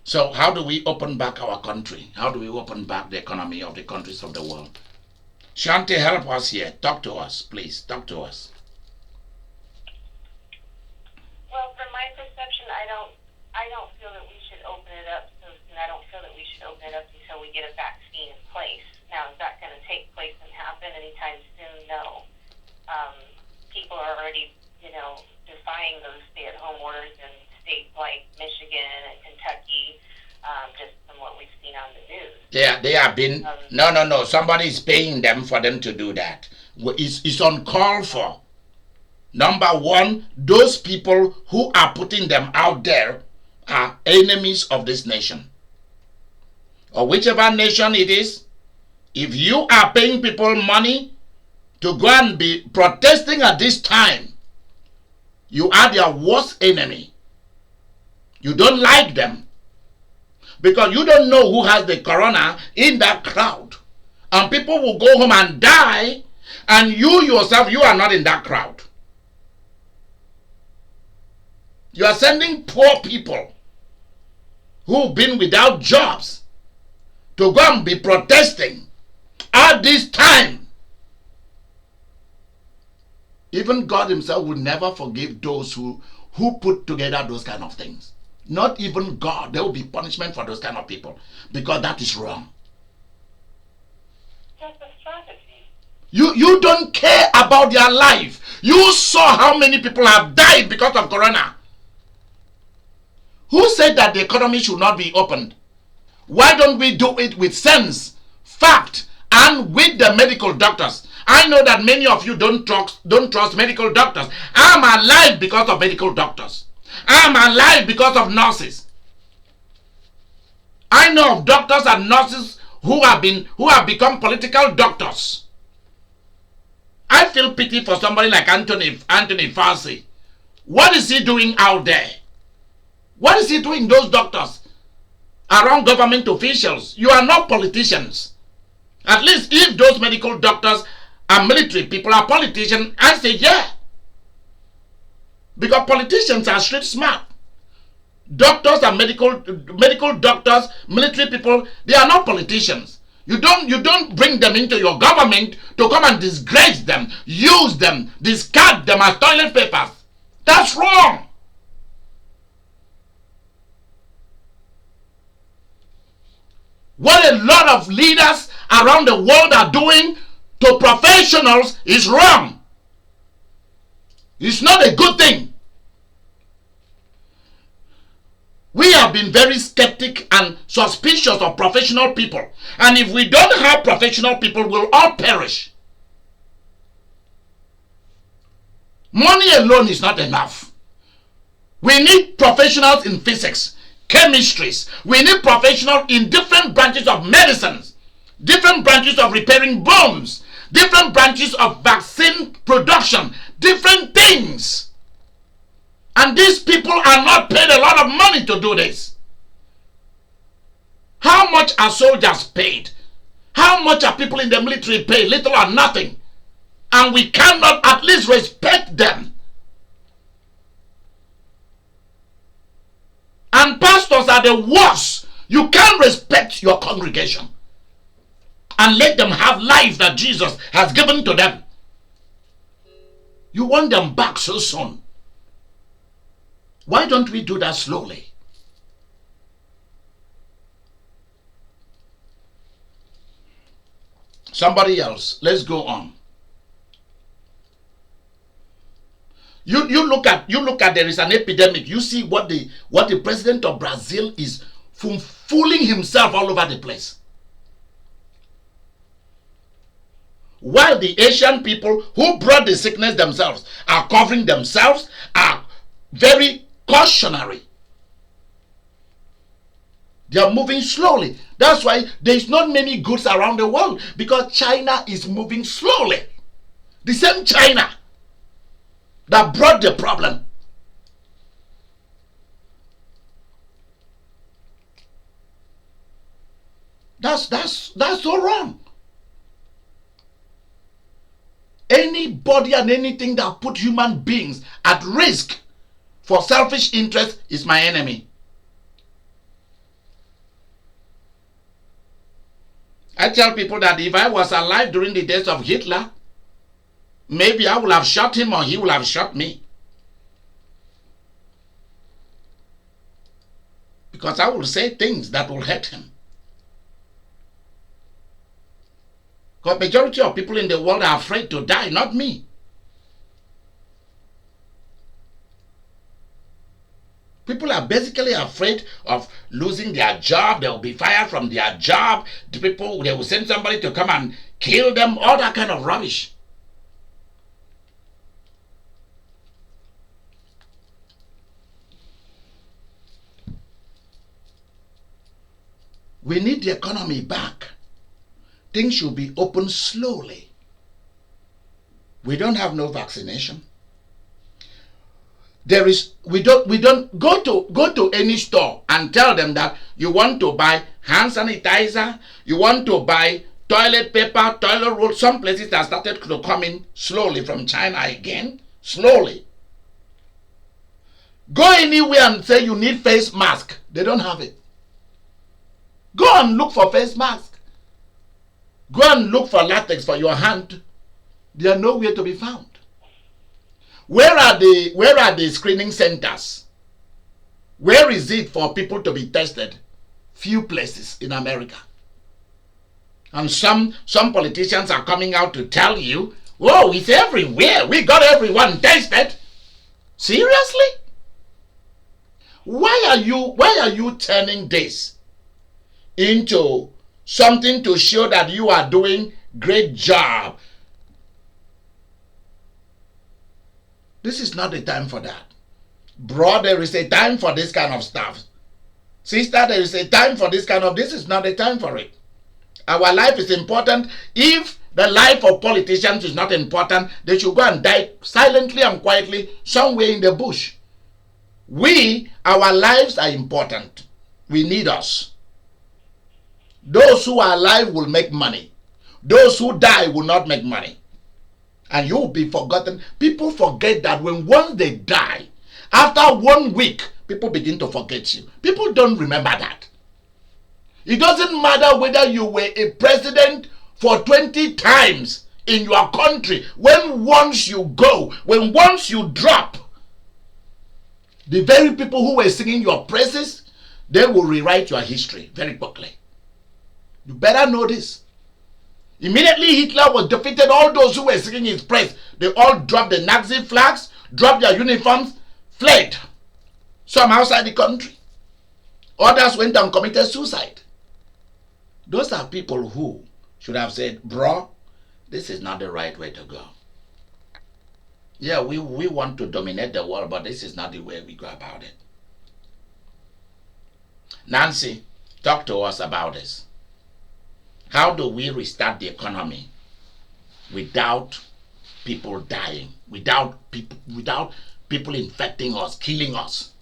So how do we open back our country? How do we open back the economy of the countries of the world? Shanti, help us here. Talk to us, please. Talk to us. Well, from my perception, I don't feel that we should open it up so soon. I don't feel that we should open it up until we get a vaccine in place. Now, is that going to take place and happen anytime soon? No. People are already, defying those stay-at-home orders in states like Michigan and Kentucky, just from what we've seen on the news. They have been. No. Somebody is paying them for them to do that. It's uncalled for. Number one, those people who are putting them out there are enemies of this nation. Or whichever nation it is, if you are paying people money to go and be protesting at this time, you are their worst enemy. You don't like them because you don't know who has the corona in that crowd. And people will go home and die, and you yourself, you are not in that crowd. You are sending poor people who've been without jobs to go and be protesting at this time. Even God himself will never forgive those who put together those kind of things. Not even God. There will be punishment for those kind of people because that is wrong. Just a strategy. You don't care about their life. You saw how many people have died because of corona. Who said that the economy should not be opened? Why don't we do it with sense, fact, and with the medical doctors? I know that many of you don't trust medical doctors. I'm alive because of medical doctors. I'm alive because of nurses. I know of doctors and nurses who have become political doctors. I feel pity for somebody like Anthony Fauci. What is he doing out there? What is he doing, those doctors around government officials? You are not politicians. At least if those medical doctors and military people are politicians, I say yeah. Because politicians are street smart. Doctors and medical doctors, military people, they are not politicians. You don't bring them into your government to come and disgrace them, use them, discard them as toilet papers. That's wrong. What a lot of leaders around the world are doing to professionals is wrong. It's not a good thing. We have been very skeptic and suspicious of professional people. And if we don't have professional people, we'll all perish. Money alone is not enough. We need professionals in physics, chemistries. We need professionals in different branches of medicines, different branches of repairing bones, different branches of vaccine production, different things. And these people are not paid a lot of money to do this. How much are soldiers paid? How much are people in the military paid? Little or nothing. And we cannot at least respect them. And pastors are the worst. You can't respect your congregation and let them have life that Jesus has given to them. You want them back so soon. Why don't we do that slowly? Somebody else. Let's go on. You look at there is an epidemic. You see what the president of Brazil is fooling himself all over the place. While the Asian people who brought the sickness themselves are covering themselves, are very cautionary. They are moving slowly. That's why there is not many goods around the world, because China is moving slowly. The same China that brought the problem. That's so wrong. Anybody and anything that put human beings at risk for selfish interest is my enemy. I tell people that if I was alive during the days of Hitler, maybe I would have shot him or he would have shot me. Because I will say things that will hurt him. Because majority of people in the world are afraid to die, not me. People are basically afraid of losing their job. They will be fired from their job. The people, they will send somebody to come and kill them. All that kind of rubbish. We need the economy back. Things should be open slowly. We don't have no vaccination. We don't go to any store and tell them that you want to buy hand sanitizer, you want to buy toilet paper, toilet roll. Some places that started to come in slowly from China again, slowly. Go anywhere and say you need face mask. They don't have it. Go and look for face mask. Go and look for latex for your hand. They are nowhere to be found. Where are the screening centers? Where is it for people to be tested? Few places in America. And some politicians are coming out to tell you, oh, it's everywhere. We got everyone tested. Seriously? Why are you turning this into something to show that you are doing great job? This is not the time for that. Bro, there is a time for this kind of stuff. Sister, there is a time for this kind of... This is not the time for it. Our life is important. If the life of politicians is not important, they should go and die silently and quietly somewhere in the bush. Our lives are important. We need us. Those who are alive will make money. Those who die will not make money. And you will be forgotten. People forget that once they die, after 1 week, people begin to forget you. People don't remember that. It doesn't matter whether you were a president for 20 times in your country. When once you go, when once you drop, the very people who were singing your praises, they will rewrite your history very quickly. You better know this. Immediately Hitler was defeated, all those who were singing his praise, they all dropped the Nazi flags, dropped their uniforms, fled. Some outside the country. Others went and committed suicide. Those are people who should have said, bro, this is not the right way to go. Yeah, we want to dominate the world, but this is not the way we go about it. Nancy, talk to us about this. How do we restart the economy without people dying, without people infecting us, killing us,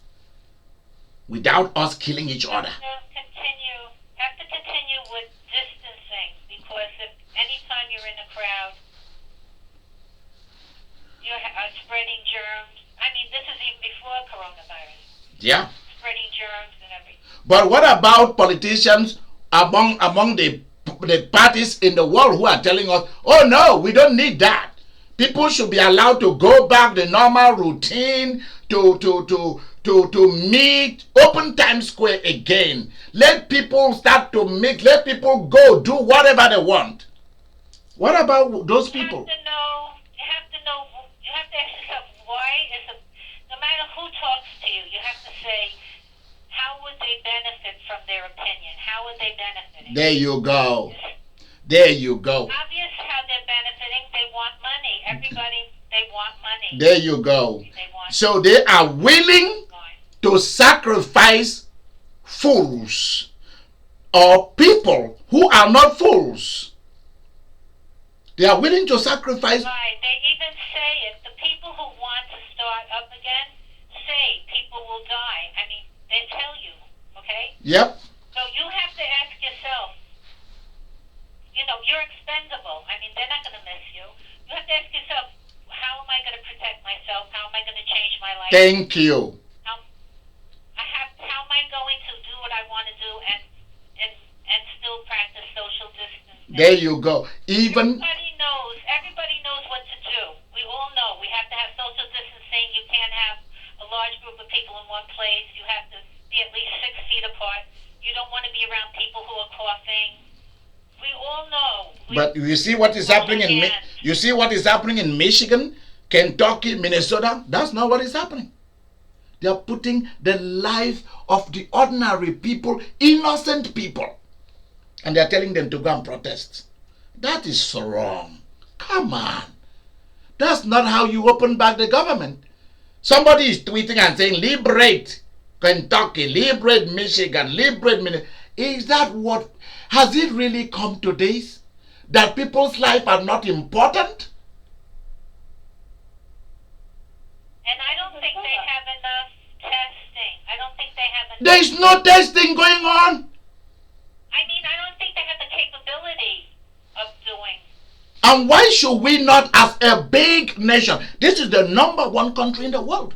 without us killing each other? Have to continue with distancing, because if anytime you're in a crowd, you're spreading germs. I mean, this is even before coronavirus. Yeah. Spreading germs and everything. But what about politicians among the parties in the world who are telling us, oh no, we don't need that. People should be allowed to go back the normal routine to meet, open Times Square again. Let people start to meet, let people go do whatever they want. What about those people? You have to ask yourself, why is it, no matter who talks to you, you have to say, how would they benefit from their opinion? How would they benefit? There you go. There you go. Obvious how they're benefiting. They want money. Everybody, they want money. There you go. So they are willing to sacrifice fools or people who are not fools. They are willing to sacrifice. Right. They even say it. The people who want to start up again say people will die. I mean, they tell you, okay? Yep. So you have to ask yourself, you're expendable. I mean, they're not going to miss you. You have to ask yourself, how am I going to protect myself? How am I going to change my life? Thank you. How am I going to do what I want to do and still practice social distancing? There you go. Everybody knows what to do. We all know. We have to have social distancing. You can't have a large group of people in one place. You have to be at least 6 feet apart. You don't want to be around people who are coughing. We all know. But you see what is happening in Michigan, Kentucky, Minnesota? That's not what is happening. They are putting the life of the ordinary people, innocent people, and they are telling them to go and protest. That is so wrong. Come on. That's not how you open back the government. Somebody is tweeting and saying, liberate Kentucky, liberate Michigan, liberate Minnesota. Is that what... Has it really come to this? That people's lives are not important? And I don't think they have enough testing. I don't think they have enough. There is no testing going on. I mean, I don't think they have the capability of doing. And why should we not, as a big nation? This is the #1 country in the world.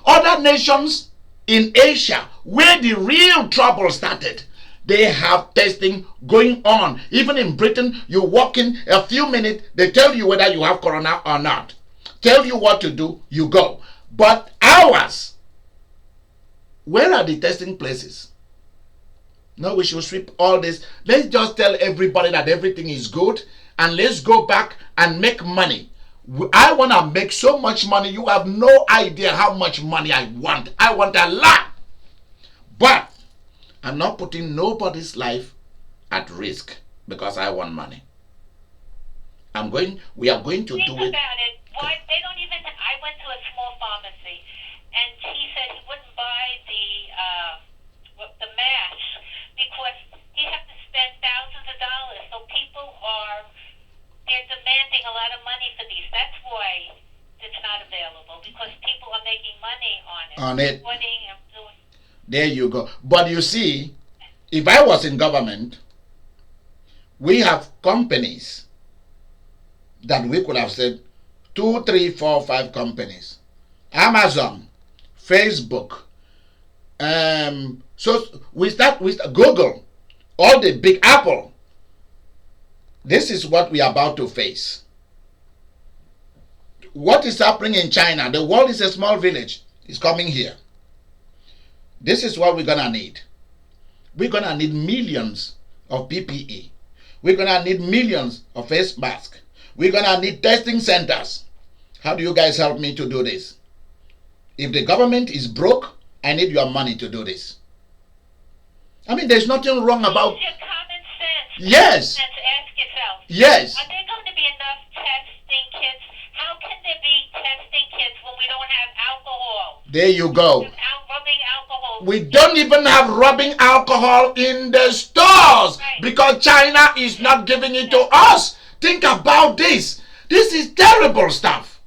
Other nations in Asia, where the real trouble started, they have testing going on. Even in Britain, you walk in a few minutes, they tell you whether you have corona or not. Tell you what to do, you go. But ours, where are the testing places? No, we should sweep all this. Let's just tell everybody that everything is good, and let's go back and make money. I want to make so much money. You have no idea how much money I want. I want a lot. But I'm not putting nobody's life at risk because I want money. We are going to Think do it. about it. Why they don't even? I went to a small pharmacy, and he said he wouldn't buy the mask because he has to spend thousands of dollars. So they're demanding a lot of money for these. That's why it's not available, because people are making money on it. There you go. But you see, if I was in government, we have companies that we could have said 2, 3, 4, 5 companies. Amazon, Facebook. So we start with Google, all the big Apple. This is what we are about to face. What is happening in China? The world is a small village. It's coming here. This is what we're going to need. We're going to need millions of PPE. We're going to need millions of face masks. We're going to need testing centers. How do you guys help me to do this? If the government is broke, I need your money to do this. I mean, there's nothing wrong about... Use your common sense. Yes. Common sense. Ask yourself. Yes. Are there going to be enough testing kits? How can there be testing kits when we don't have alcohol? There you go. Rubbing alcohol. We don't even have rubbing alcohol in the stores, right, because China is not giving it to us. Think about this. This is terrible stuff.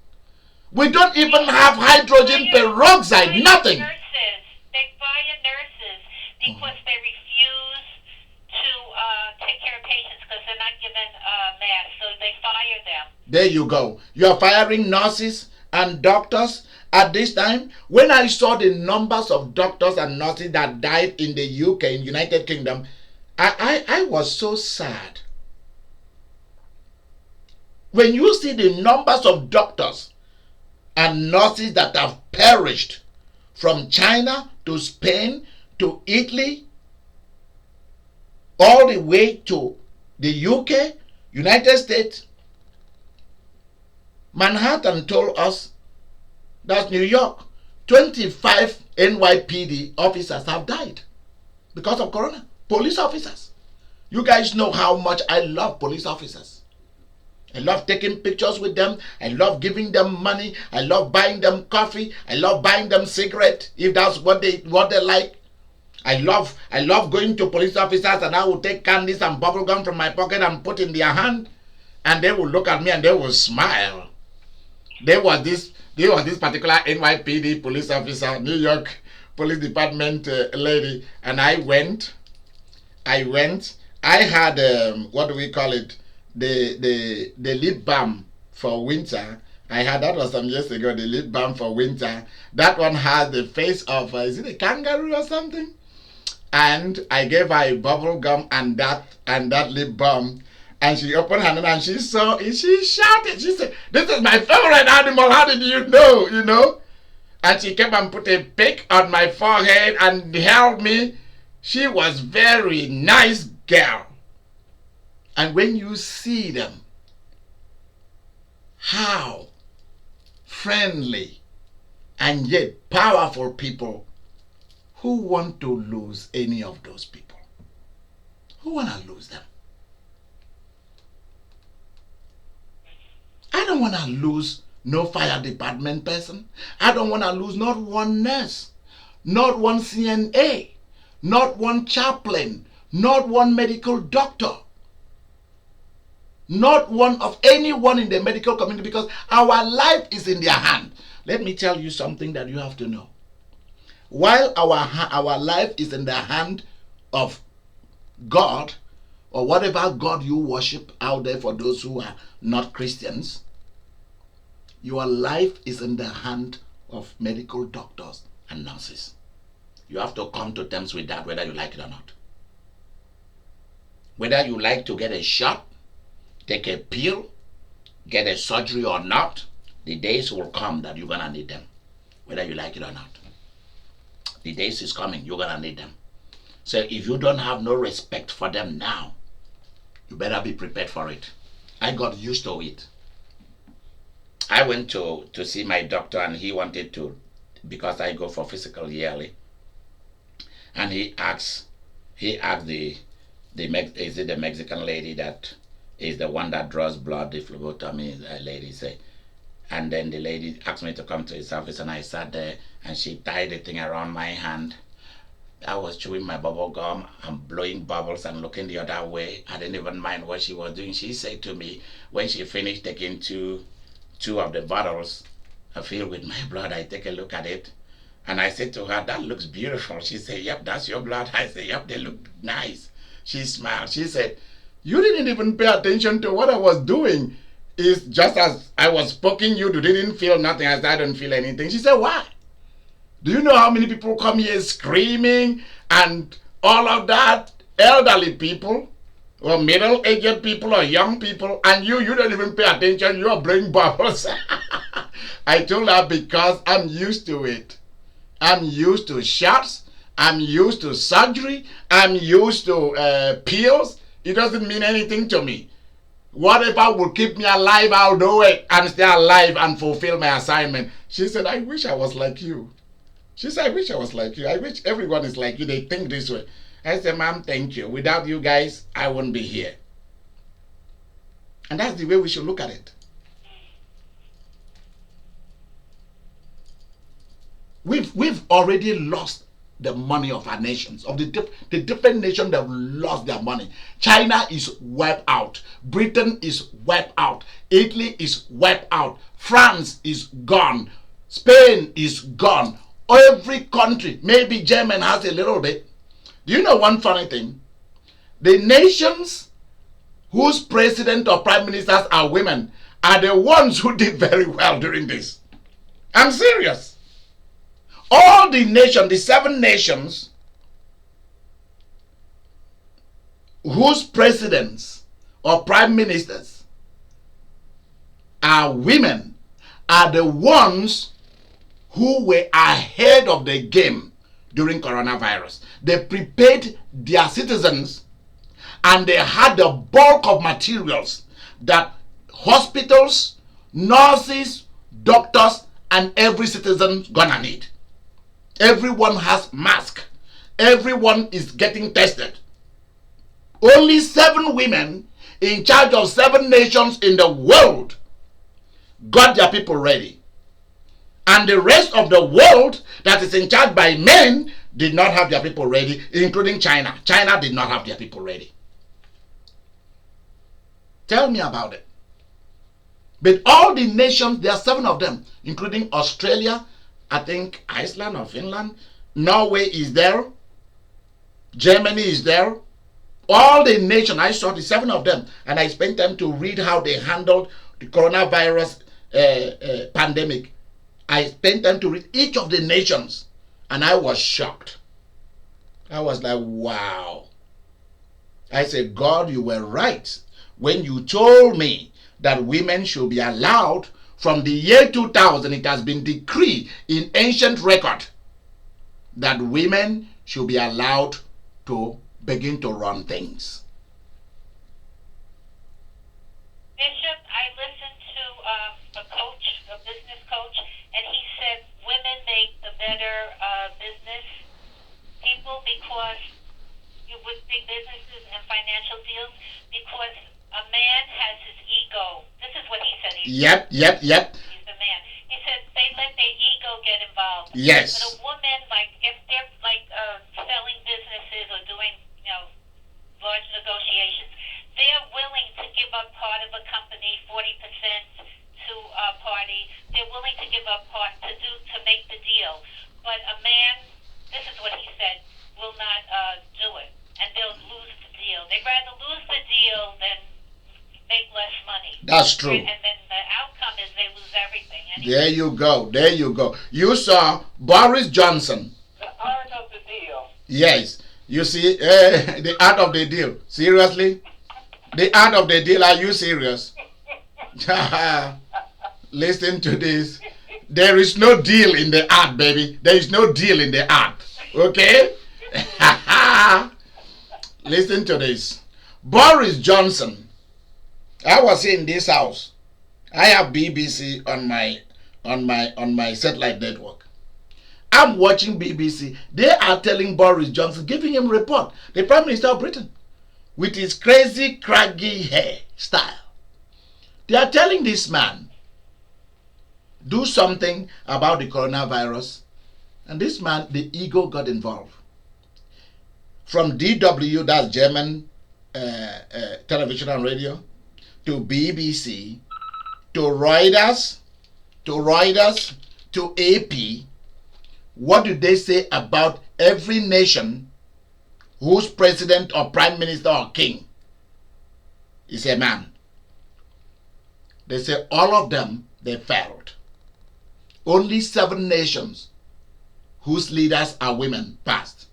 We don't even have hydrogen peroxide, nothing. They fire nurses because they refuse to take care of patients because they're not given masks, so they fire them. There you go. You are firing nurses and doctors at this time. When I saw the numbers of doctors and nurses that died in the UK, in United Kingdom, I was so sad. When you see the numbers of doctors and nurses that have perished from China to Spain to Italy, all the way to the UK, United States, Manhattan told us, that's New York, 25 NYPD officers have died because of corona. Police officers. You guys know how much I love police officers. I love taking pictures with them. I love giving them money. I love buying them coffee. I love buying them cigarette if that's what they like. I love going to police officers, and I will take candies and bubble gum from my pocket and put in their hand, and they will look at me and they will smile. There was this particular NYPD police officer, New York Police Department lady, and I went. I had what do we call it? The lip balm for winter. I had that was some years ago. The lip balm for winter. That one has the face of is it a kangaroo or something? And I gave her a bubble gum and that lip balm. And she opened her hand and she saw it. She shouted. She said, "This is my favorite animal. How did you know? You know?" And she came and put a peck on my forehead and held me. She was very nice girl. And when you see them, how friendly and yet powerful people, who want to lose any of those people? Who want to lose them? I don't want to lose no fire department person. I don't want to lose not one nurse, not one CNA, not one chaplain, not one medical doctor, not one of anyone in the medical community, because our life is in their hand. Let me tell you something that you have to know. While our life is in the hand of God, or whatever God you worship out there for those who are not Christians, your life is in the hand of medical doctors and nurses. You have to come to terms with that, whether you like it or not. Whether you like to get a shot, take a pill, get a surgery or not, the days will come that you're going to need them, whether you like it or not. The days is coming, you're going to need them. So if you don't have no respect for them now, you better be prepared for it. I got used to it. I went to see my doctor, and he wanted to, because I go for physical yearly, and he asked the Mexican lady that is the one that draws blood, the phlebotomy lady, say. And then the lady asked me to come to his office, and I sat there, and she tied the thing around my hand. I was chewing my bubble gum and blowing bubbles and looking the other way. I didn't even mind what she was doing. She said to me, when she finished taking two of the bottles filled with my blood, I take a look at it, and I said to her, "That looks beautiful." She said, "Yep, that's your blood." I said, "Yep, they look nice." She smiled. She said, "You didn't even pay attention to what I was doing. It's just as I was poking you, you didn't feel nothing." I said, "I don't feel anything." She said, "Why? Do you know how many people come here screaming and all of that? Elderly people, or middle-aged people, or young people, and you don't even pay attention. You're blowing bubbles." I told her, because I'm used to it. I'm used to shots. I'm used to surgery. I'm used to pills. It doesn't mean anything to me. Whatever will keep me alive, I'll do it and stay alive and fulfill my assignment. She said, "I wish I was like you." She said, "I wish I was like you. I wish everyone is like you. They think this way." I said, "Ma'am, thank you. Without you guys, I wouldn't be here." And that's the way we should look at it. We've already lost the money of our nations, of the different nations that have lost their money. China is wiped out. Britain is wiped out. Italy is wiped out. France is gone. Spain is gone. Every country, maybe Germany has a little bit. Do you know one funny thing? The nations whose president or prime ministers are women are the ones who did very well during this. I'm serious. All the nations, the 7 nations whose presidents or prime ministers are women are the ones who were ahead of the game during coronavirus. They prepared their citizens, and they had the bulk of materials that hospitals, nurses, doctors, and every citizen gonna need. Everyone has mask. Everyone is getting tested. Only 7 women in charge of 7 nations in the world got their people ready. And the rest of the world that is in charge by men did not have their people ready, including China. China did not have their people ready. Tell me about it. But all the nations, there are 7 of them, including Australia, I think Iceland or Finland, Norway is there, Germany is there. All the nations, I saw the 7 of them, and I spent time to read how they handled the coronavirus pandemic. I spent time to read each of the nations, and I was shocked. I was like, wow. I said, "God, you were right when you told me that women should be allowed. From the year 2000, it has been decreed in ancient record that women should be allowed to begin to run things." Bishop, I listened to a business coach, and he said women make the better business people because with big businesses and financial deals, because a man has his ego. This is what he said. Yep. He's the man. He said they let their ego get involved. Yes. But a woman, like if they're like selling businesses or doing, large negotiations, they're willing to give up part of a company, 40% to a party. They're willing to give up part to That's true. And then the outcome is they lose everything. Anyway. There you go. There you go. You saw Boris Johnson. The art of the deal. Yes. You see, the art of the deal. Seriously? The art of the deal. Are you serious? Listen to this. There is no deal in the art, baby. There is no deal in the art. Okay? Listen to this. Boris Johnson. I was in this house. I have BBC on my satellite network. I'm watching BBC. They are telling Boris Johnson, giving him report, the Prime Minister of Britain, with his crazy, craggy hair style. They are telling this man, do something about the coronavirus. And this man, the ego got involved. From DW, that's German television and radio, to BBC, to Reuters, to AP. What do they say about every nation whose president or prime minister or king is a man? They say all of them, they failed. Only 7 nations whose leaders are women passed.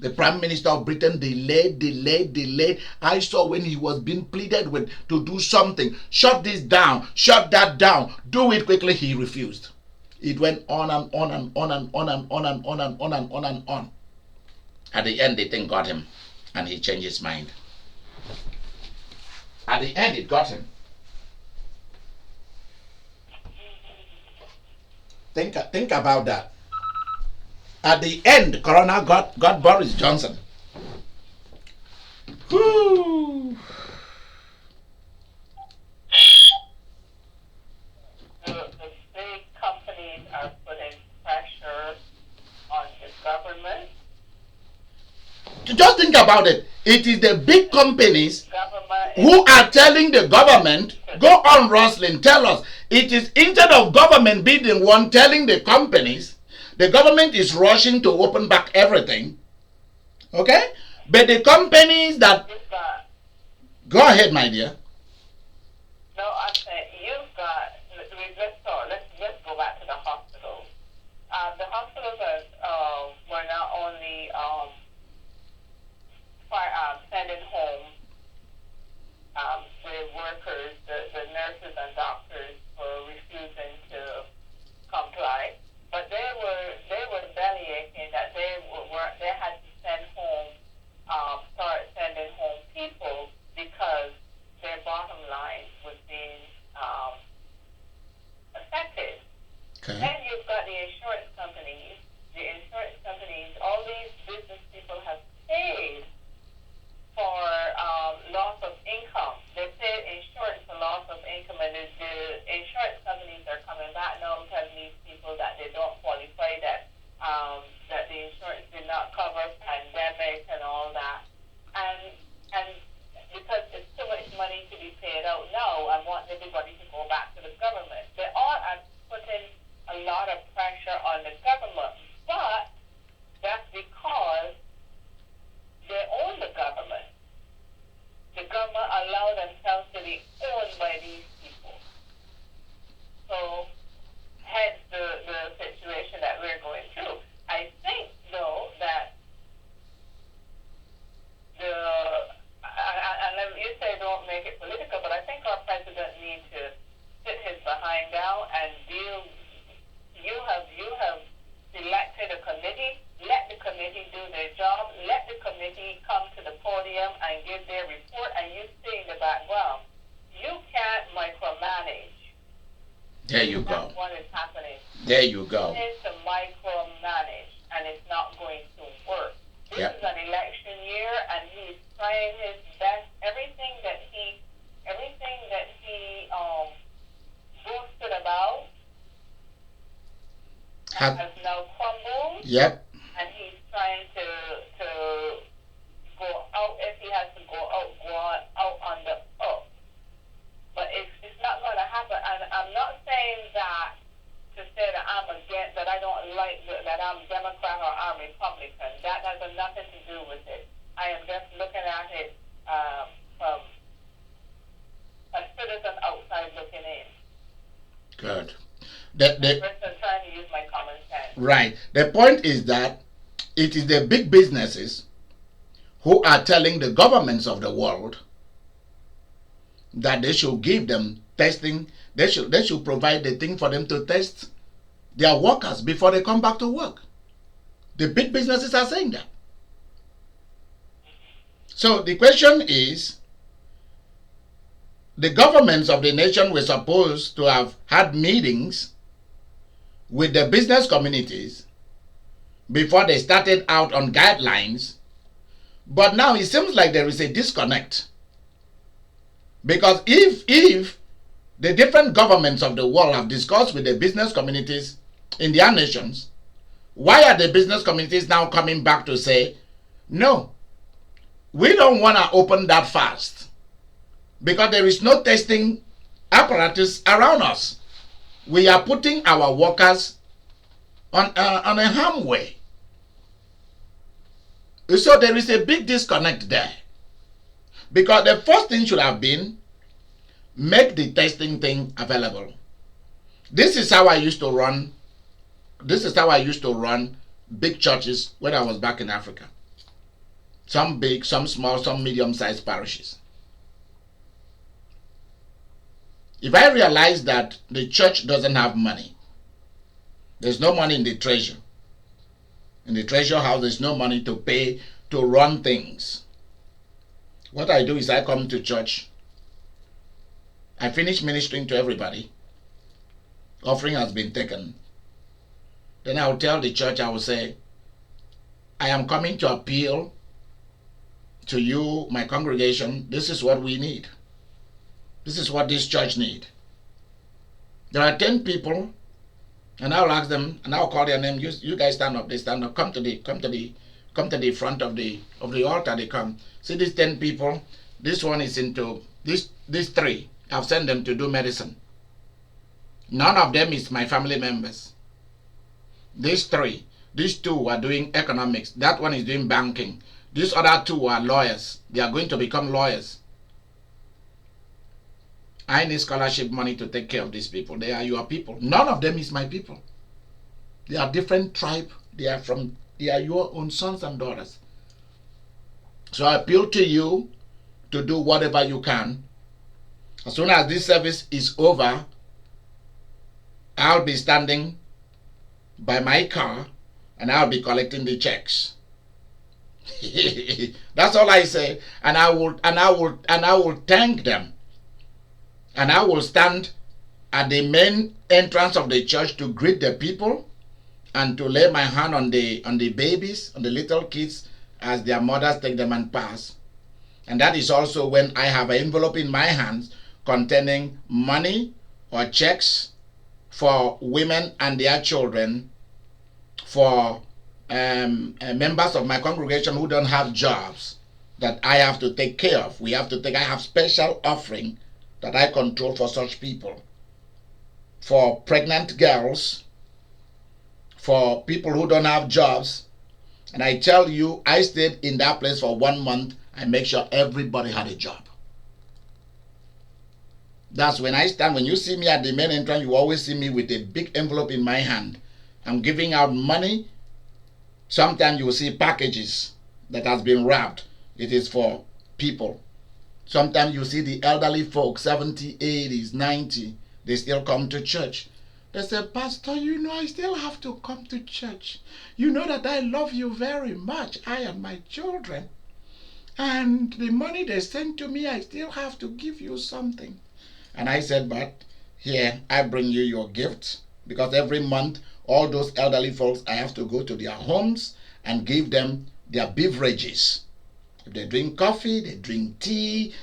The Prime Minister of Britain delayed. I saw when he was being pleaded with to do something. Shut this down, shut that down, do it quickly. He refused. It went on and on and on and on and on and on and on and on and on. At the end, the thing got him, and he changed his mind. At the end, it got him. Think about that. At the end, Corona got Boris Johnson. Whew. The big companies are putting pressure on the government. Just think about it. It is the big companies who are telling the government, go on, Roslyn, tell us. It is instead of government being the one telling the companies, the government is rushing to open back everything. Okay? But the companies that... Go ahead, my dear. No, I'm saying you've got... Let's go back to the hospitals. The hospitals were not only sending home the workers, the nurses and doctors were refusing to comply, but they were bellyaching that they had to send home, start sending home people because their bottom line was being affected. Okay. Then you've got the insurance companies. The insurance companies, all these business people have paid for loss of income. They paid insurance for loss of income, and the insurance companies are coming back now telling these people that they don't qualify, that the insurance did not cover pandemic and all that. And because it's too much money to be paid out now, I want everybody to go back to the government. They all are putting a lot of pressure on the government, but that's because they own the government. The government allow themselves to be owned by these people. So, hence the situation that we're going through. I think, though, that and you say don't make it political, but I think our president needs to sit his behind down and deal. You have selected a committee. Let the committee do their job. Let the committee come to the podium and give their report, and you stay in the background. You can't micromanage. There you go. That's what is happening. There you go. He needs to micromanage, and it's not going to work. This is an election year, and he's trying his best. Everything that he boasted about has now crumbled. Yep. And he's trying to go out. If he has to go out on the up. But it's not going to happen. And I'm not saying that to say that I'm against, that I don't like, that I'm Democrat or I'm Republican. That has nothing to do with it. I am just looking at it from a citizen outside. First, I'm trying to use my common sense. Right. The point is that it is the big businesses who are telling the governments of the world that they should give them testing. They should provide the thing for them to test their workers before they come back to work. The big businesses are saying that. So the question is, the governments of the nation were supposed to have had meetings with the business communities before they started out on guidelines, but now it seems like there is a disconnect. Because if the different governments of the world have discussed with the business communities in their nations, why are the business communities now coming back to say, no, we don't want to open that fast because there is no testing apparatus around us. We are putting our workers on a harm way. So there is a big disconnect there. Because the first thing should have been, make the testing thing available. This is how I used to run. This is how I used to run big churches when I was back in Africa. Some big, some small, some medium-sized parishes. If I realize that the church doesn't have money, there's no money in the treasure. In the treasure house, there's no money to pay to run things. What I do is I come to church. I finish ministering to everybody. Offering has been taken. Then I will tell the church, I will say, I am coming to appeal to you, my congregation. This is what we need. This is what this church needs. There are 10 people, and I'll ask them, and I'll call their name. You guys stand up. They stand up. Come to the front of the altar. They come. See these 10 people. This one is into these 3. I've sent them to do medicine. None of them is my family members. These 3. These 2 are doing economics. That one is doing banking. These other 2 are lawyers. They are going to become lawyers. I need scholarship money to take care of these people. They are your people. None of them is my people. They are different tribe. They are your own sons and daughters. So I appeal to you to do whatever you can. As soon as this service is over, I'll be standing by my car and I'll be collecting the checks. That's all I say. And I will thank them. And I will stand at the main entrance of the church to greet the people and to lay my hand on the babies, on the little kids, as their mothers take them and pass. And that is also when I have an envelope in my hands containing money or checks for women and their children, for members of my congregation who don't have jobs that I have to take care of. I have special offering that I control for such people. For pregnant girls, for people who don't have jobs. And I tell you, I stayed in that place for 1 month. I make sure everybody had a job. That's when I stand. When you see me at the main entrance, you always see me with a big envelope in my hand. I'm giving out money. Sometimes you will see packages that has been wrapped. It is for people. Sometimes you see the elderly folks, 70, 80s, 90. They still come to church. They say, Pastor, I still have to come to church. You know that I love you very much, I and my children. And the money they send to me, I still have to give you something. And I said, but here, I bring you your gifts. Because every month, all those elderly folks, I have to go to their homes and give them their beverages. If they drink coffee, they drink tea,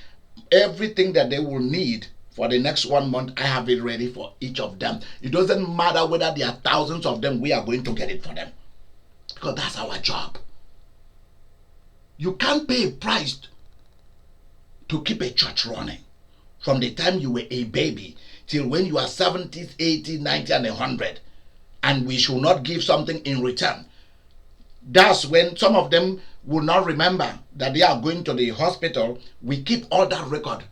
everything that they will need for the next 1 month, I have it ready for each of them. It doesn't matter whether there are thousands of them, we are going to get it for them. Because that's our job. You can't pay a price to keep a church running. From the time you were a baby till when you are 70, 80, 90 and 100. And we should not give something in return. That's when some of them will not remember that they are going to the hospital. We keep all that record.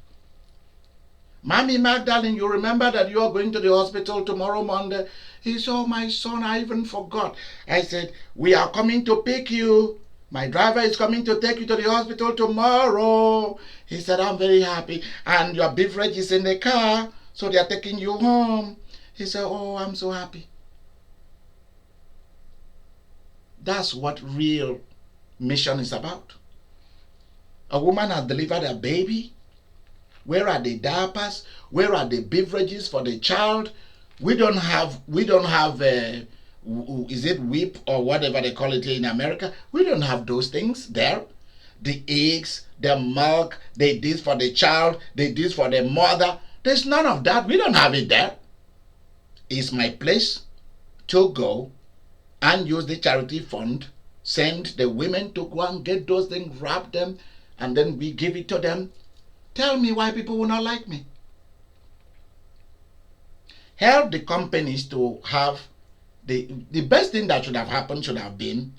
Mommy Magdalene, you remember that you are going to the hospital tomorrow Monday? He said, oh, my son, I even forgot. I said, we are coming to pick you. My driver is coming to take you to the hospital tomorrow. He said, I'm very happy. And your beverage is in the car, so they are taking you home. He said, oh, I'm so happy. That's what real mission is about. A woman has delivered a baby. Where are the diapers? Where are the beverages for the child? We don't have is it whip or whatever they call it in America? We don't have those things there. The eggs, the milk, they this for the child, they this for the mother. There's none of that. We don't have it there. It's my place to go and use the charity fund, send the women to go and get those things, wrap them, and then we give it to them. Tell me why people will not like me. Help the companies to have the best thing that should have happened should have been,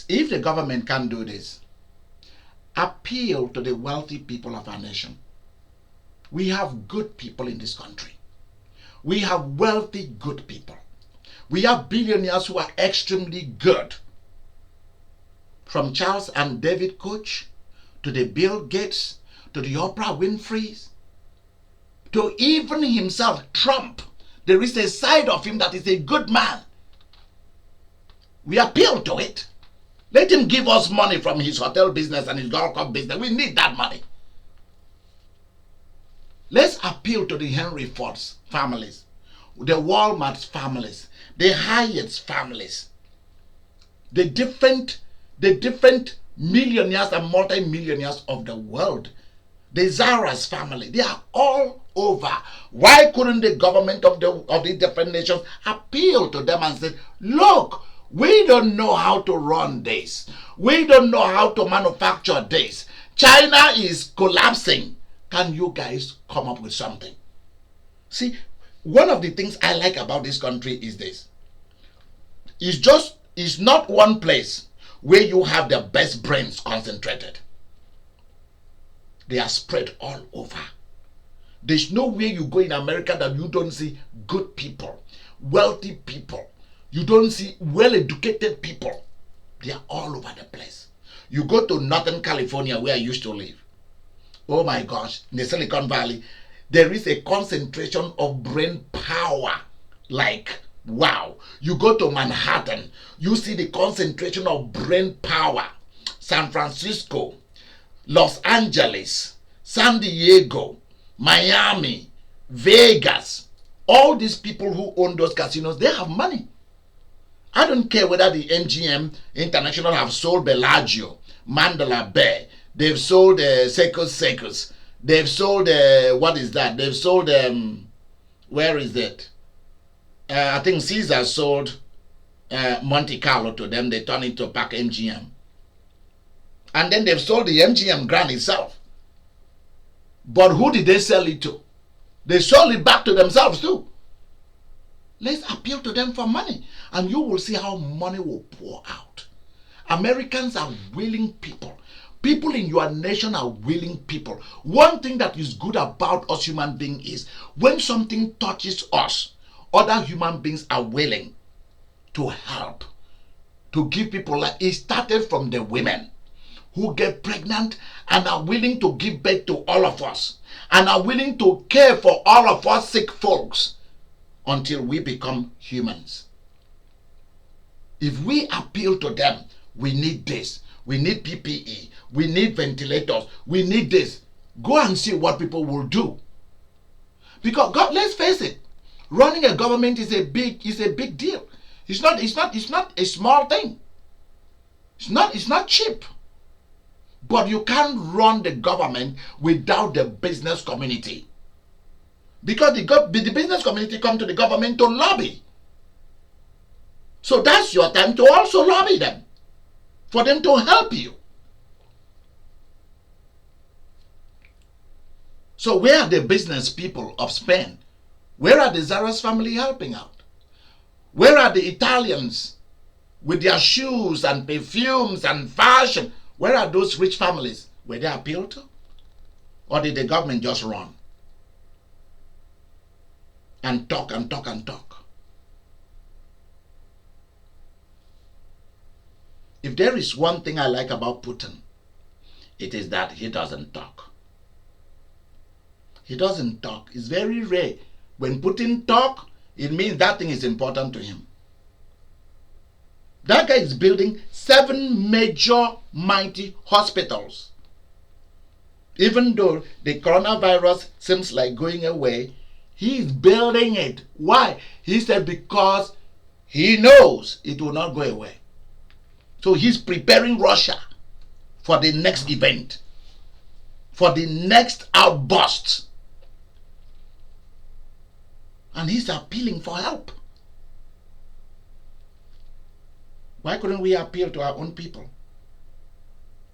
if the government can't do this, appeal to the wealthy people of our nation. We have good people in this country. We have wealthy, good people. We have billionaires who are extremely good. From Charles and David Koch to the Bill Gates to the Oprah Winfreys to even himself, Trump. There is a side of him that is a good man. We appeal to it. Let him give us money from his hotel business and his golf club business. We need that money. Let's appeal to the Henry Ford's families, the Walmart's families, the Hyatt's families, the different millionaires and multi-millionaires of the world, the Zara's family. They are all over. Why couldn't the government of the different nations appeal to them and say, look, we don't know how to run this. We don't know how to manufacture this. China is collapsing. Can you guys come up with something? See, one of the things I like about this country is this. It's not one place where you have the best brains concentrated. They are spread all over. There's no way you go in America that you don't see good people, wealthy people. You don't see well-educated people. They are all over the place. You go to Northern California where I used to live. Oh my gosh, in the Silicon Valley, there is a concentration of brain power. Like, wow. You go to Manhattan, you see the concentration of brain power. San Francisco, Los Angeles, San Diego, Miami, Vegas. All these people who own those casinos, they have money. I don't care whether the MGM International have sold Bellagio, Mandela Bay. They've sold Seikos. They've sold, what is that? They've sold, where is it? I think Caesar sold Monte Carlo to them. They turned it to Park MGM. And then they've sold the MGM Grand itself. But who did they sell it to? They sold it back to themselves too. Let's appeal to them for money. And you will see how money will pour out. Americans are willing people. People in your nation are willing people. One thing that is good about us human beings is when something touches us, other human beings are willing to help, to give people. Like it started from the women who get pregnant and are willing to give birth to all of us and are willing to care for all of us sick folks until we become humans. If we appeal to them, we need this, we need PPE, we need ventilators, we need this. Go and see what people will do. Because God, let's face it, running a government is a big deal. It's not a small thing. It's not cheap. But you can't run the government without the business community. Because the business community come to the government to lobby. So that's your time to also lobby them, for them to help you. So where are the business people of Spain? Where are the Zara's family helping out? Where are the Italians with their shoes and perfumes and fashion? Where are those rich families? Were they appealed to? Or did the government just run? and talk and talk and talk. If there is one thing I like about Putin, it is that he doesn't talk. He doesn't talk. It's very rare. When Putin talk, it means that thing is important to him. That guy is building 7 major mighty hospitals. Even though the coronavirus seems like going away, he is building it. Why? He said because he knows it will not go away. So he's preparing Russia for the next event, for the next outburst. And he's appealing for help. Why couldn't we appeal to our own people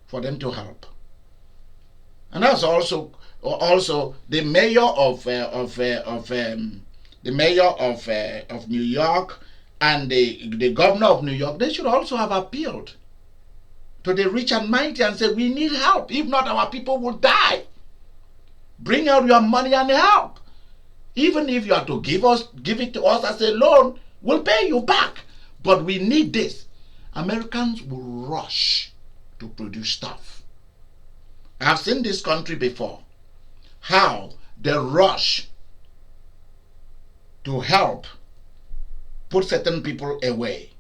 for them to help? And that's also the mayor of New York and the governor of New York. They should also have appealed to the rich and mighty and said, we need help. If not, our people will die. Bring out your money and help. Even if you are to give it to us as a loan, we'll pay you back. But we need this. Americans will rush to produce stuff. I've seen this country before. How they rush to help put certain people away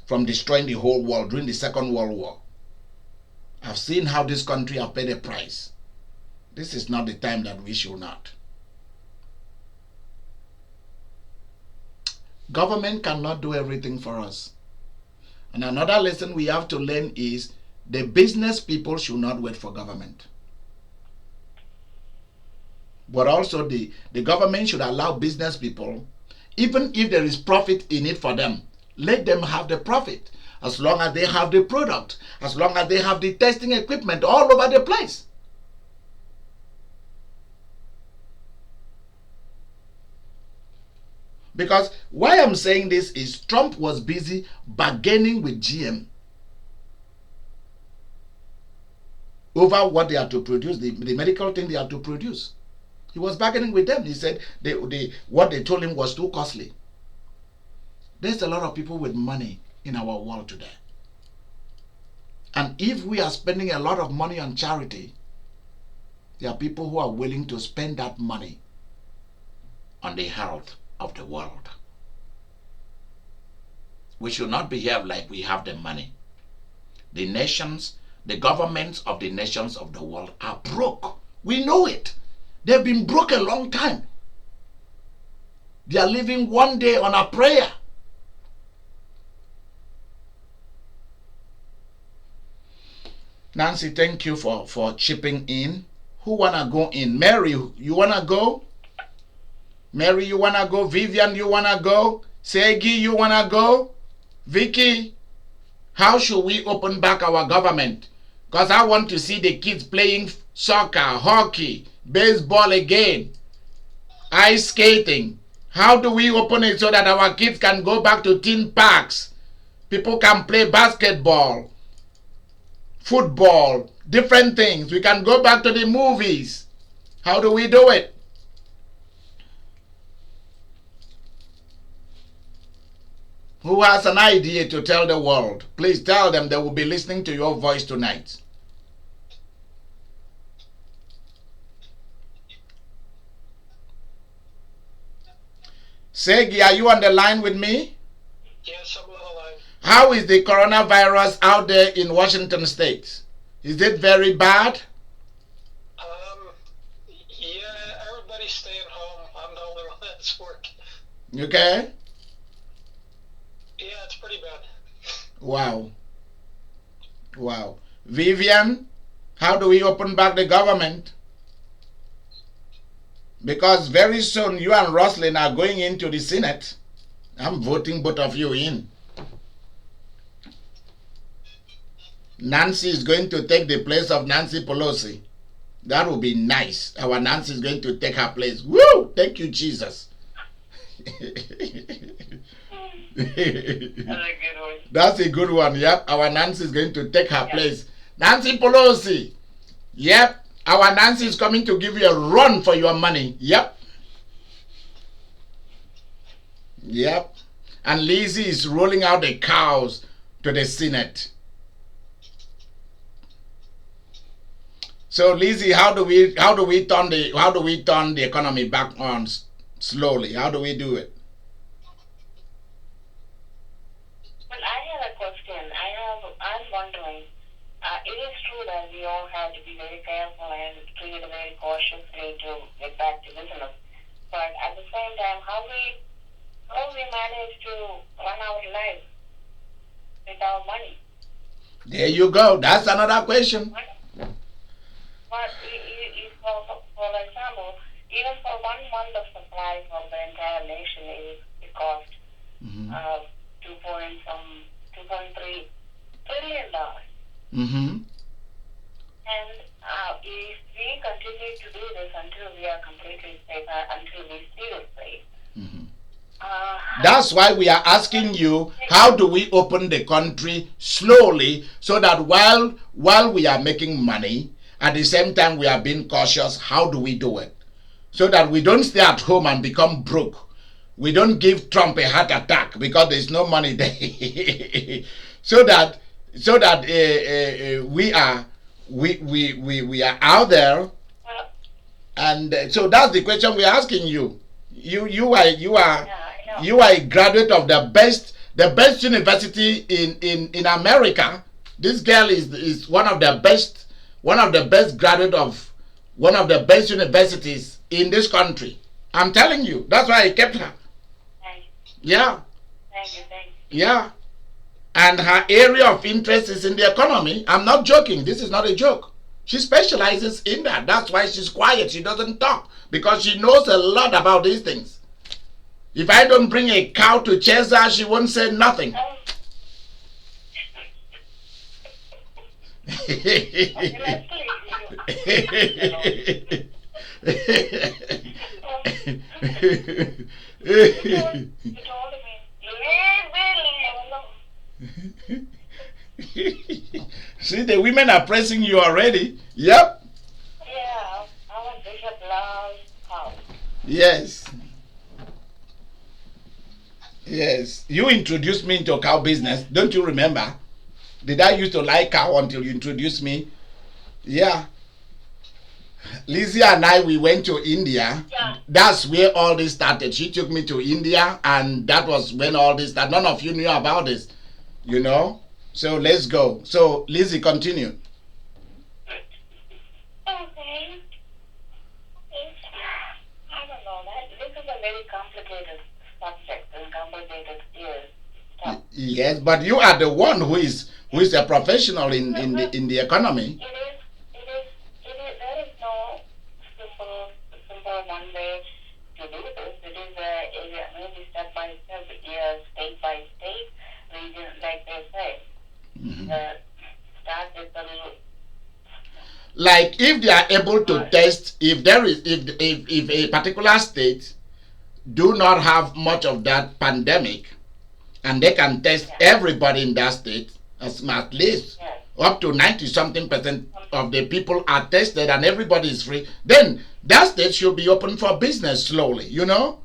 from destroying the whole world during the Second World War. I've seen how this country have paid a price. This is not the time that we should not. Government cannot do everything for us. And another lesson we have to learn is the business people should not wait for government. But also the government should allow business people, even if there is profit in it for them, let them have the profit. As long as they have the product, as long as they have the testing equipment all over the place. Because why I'm saying this is Trump was busy bargaining with GM over what they had to produce, the medical thing they had to produce. He was bargaining with them. He said what they told him was too costly. There's a lot of people with money in our world today. And if we are spending a lot of money on charity, there are people who are willing to spend that money on the health of the world. We should not behave like we have the money. The nations, the governments of the nations of the world are broke. We know it. They've been broke a long time. They are living one day on a prayer. Nancy, thank you for chipping in. Who wanna go in? Mary, you wanna go? Mary, you wanna go? Vivian, you wanna go? Segi, you wanna go? Vicky, how should we open back our government? Because I want to see the kids playing soccer, hockey, baseball again, ice skating. How do we open it so that our kids can go back to theme parks? People can play basketball, football, different things. We can go back to the movies. How do we do it? Who has an idea to tell the world? Please tell them they will be listening to your voice tonight. Segi, are you on the line with me? Yes, I'm on the line. How is the coronavirus out there in Washington State? Is it very bad? Yeah, everybody's staying home. I'm the only one that's working. Okay. Yeah, it's pretty bad. Wow. Wow. Vivian, how do we open back the government? Because very soon you and Roslyn are going into the Senate. I'm voting both of you in. Nancy is going to take the place of Nancy Pelosi. That will be nice. Our Nancy is going to take her place. Woo! Thank you, Jesus. That's a good one. That's a good one. Yep. Our Nancy is going to take her place. Nancy Pelosi. Yep. Our Nancy is coming to give you a run for your money. Yep. Yep. And Lizzie is rolling out the cows to the Senate. So Lizzie, how do we turn the economy back on slowly? How do we do it? Well, I have a question. I'm wondering. It is true that we all have to be very careful and treat it very cautiously to get back to business. But at the same time, how we manage to run our life without money? There you go. That's another question. But for example, even for 1 month of supply for the entire nation, it cost 2.3 trillion dollars. Mm-hmm. And if we continue to do this until we are completely safe, until we see this place, that's why we are asking you, how do we open the country slowly so that while we are making money, at the same time we are being cautious? How do we do it? So that we don't stay at home and become broke. We don't give Trump a heart attack because there's no money there. so that we are out there, and so that's the question we're asking you. You are a graduate of the best university in America. This girl is one of the best graduate of one of the best universities in this country. I'm telling you, that's why I kept her. Yeah. Thank you. Yeah. And her area of interest is in the economy. I'm not joking. This is not a joke. She specializes in that. That's why she's quiet. She doesn't talk because she knows a lot about these things. If I don't bring a cow to chase her, she won't say nothing. See, the women are pressing you already. Yep. Yeah, our bishop loves cows. Yes. Yes. You introduced me into cow business. Don't you remember? Did I used to like cow until you introduced me? Yeah. Lizzie and I, we went to India. Yeah. That's where all this started. She took me to India, and that was when all this started. None of you knew about this, you know? So let's go. So Lizzie, continue. Okay. I don't know. This is a very complicated subject and complicated stuff. Yes, but you are the one who is a professional in the economy. It is. There is no simple one way to do this. It is maybe step by step, state by state, region, like they say. Start with the little. Like if they are able to test, if a particular state do not have much of that pandemic, and they can test everybody in that state, at least up to 90-something% of the people are tested and everybody is free, then that state should be open for business slowly, you know?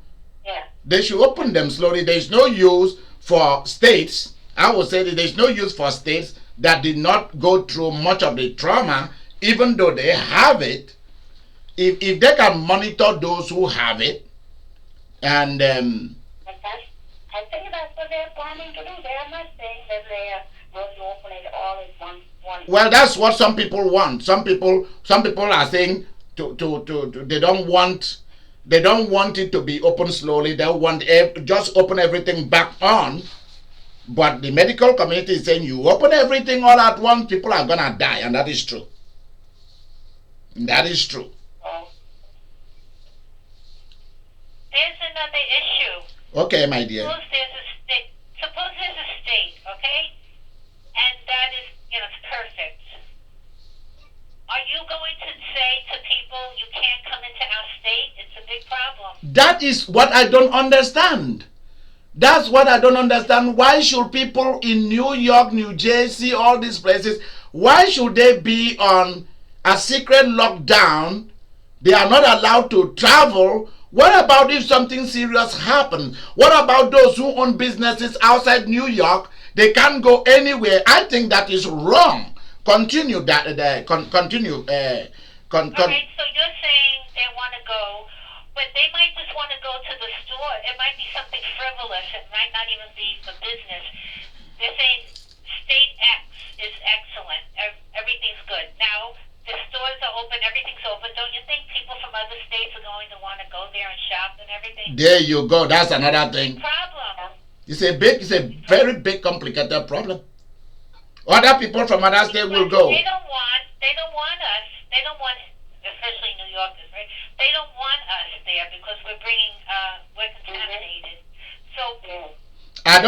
Yeah. They should open them slowly. There's no use for states, I would say that there's no use for states that did not go through much of the trauma, even though they have it. If they can monitor those who have it, and I think that's what they're planning to do. They are not saying that they are going to open it all at one. Well, that's what some people want. Some people are saying to they don't want it to be open slowly. They want just open everything back on. But the medical community is saying you open everything all at once, people are gonna die, and that is true. That is true. There's another issue. Okay, my dear. Suppose there's a state, okay? And that is, it's perfect. Are you going to say to people you can't come into our state? It's a big problem. That is what I don't understand. That's what I don't understand. Why should people in New York, New Jersey, all these places, why should they be on a secret lockdown? They are not allowed to travel. What about if something serious happens? What about those who own businesses outside New York? They can't go anywhere. I think that is wrong. Continue that. Continue. All right, so you're saying they want to go, but they might just want to go to the store. It might be something frivolous. It might not even be for business. They're saying state X is excellent. Everything's good. Now, the stores are open. Everything's open. Don't you think people from other states are going to want to go there and shop and everything? There you go. That's another thing. Problem. It's a very big, complicated problem. Other people from other states will go. They don't want us. They don't want, especially New Yorkers, right? They don't want us there because we're contaminated. So I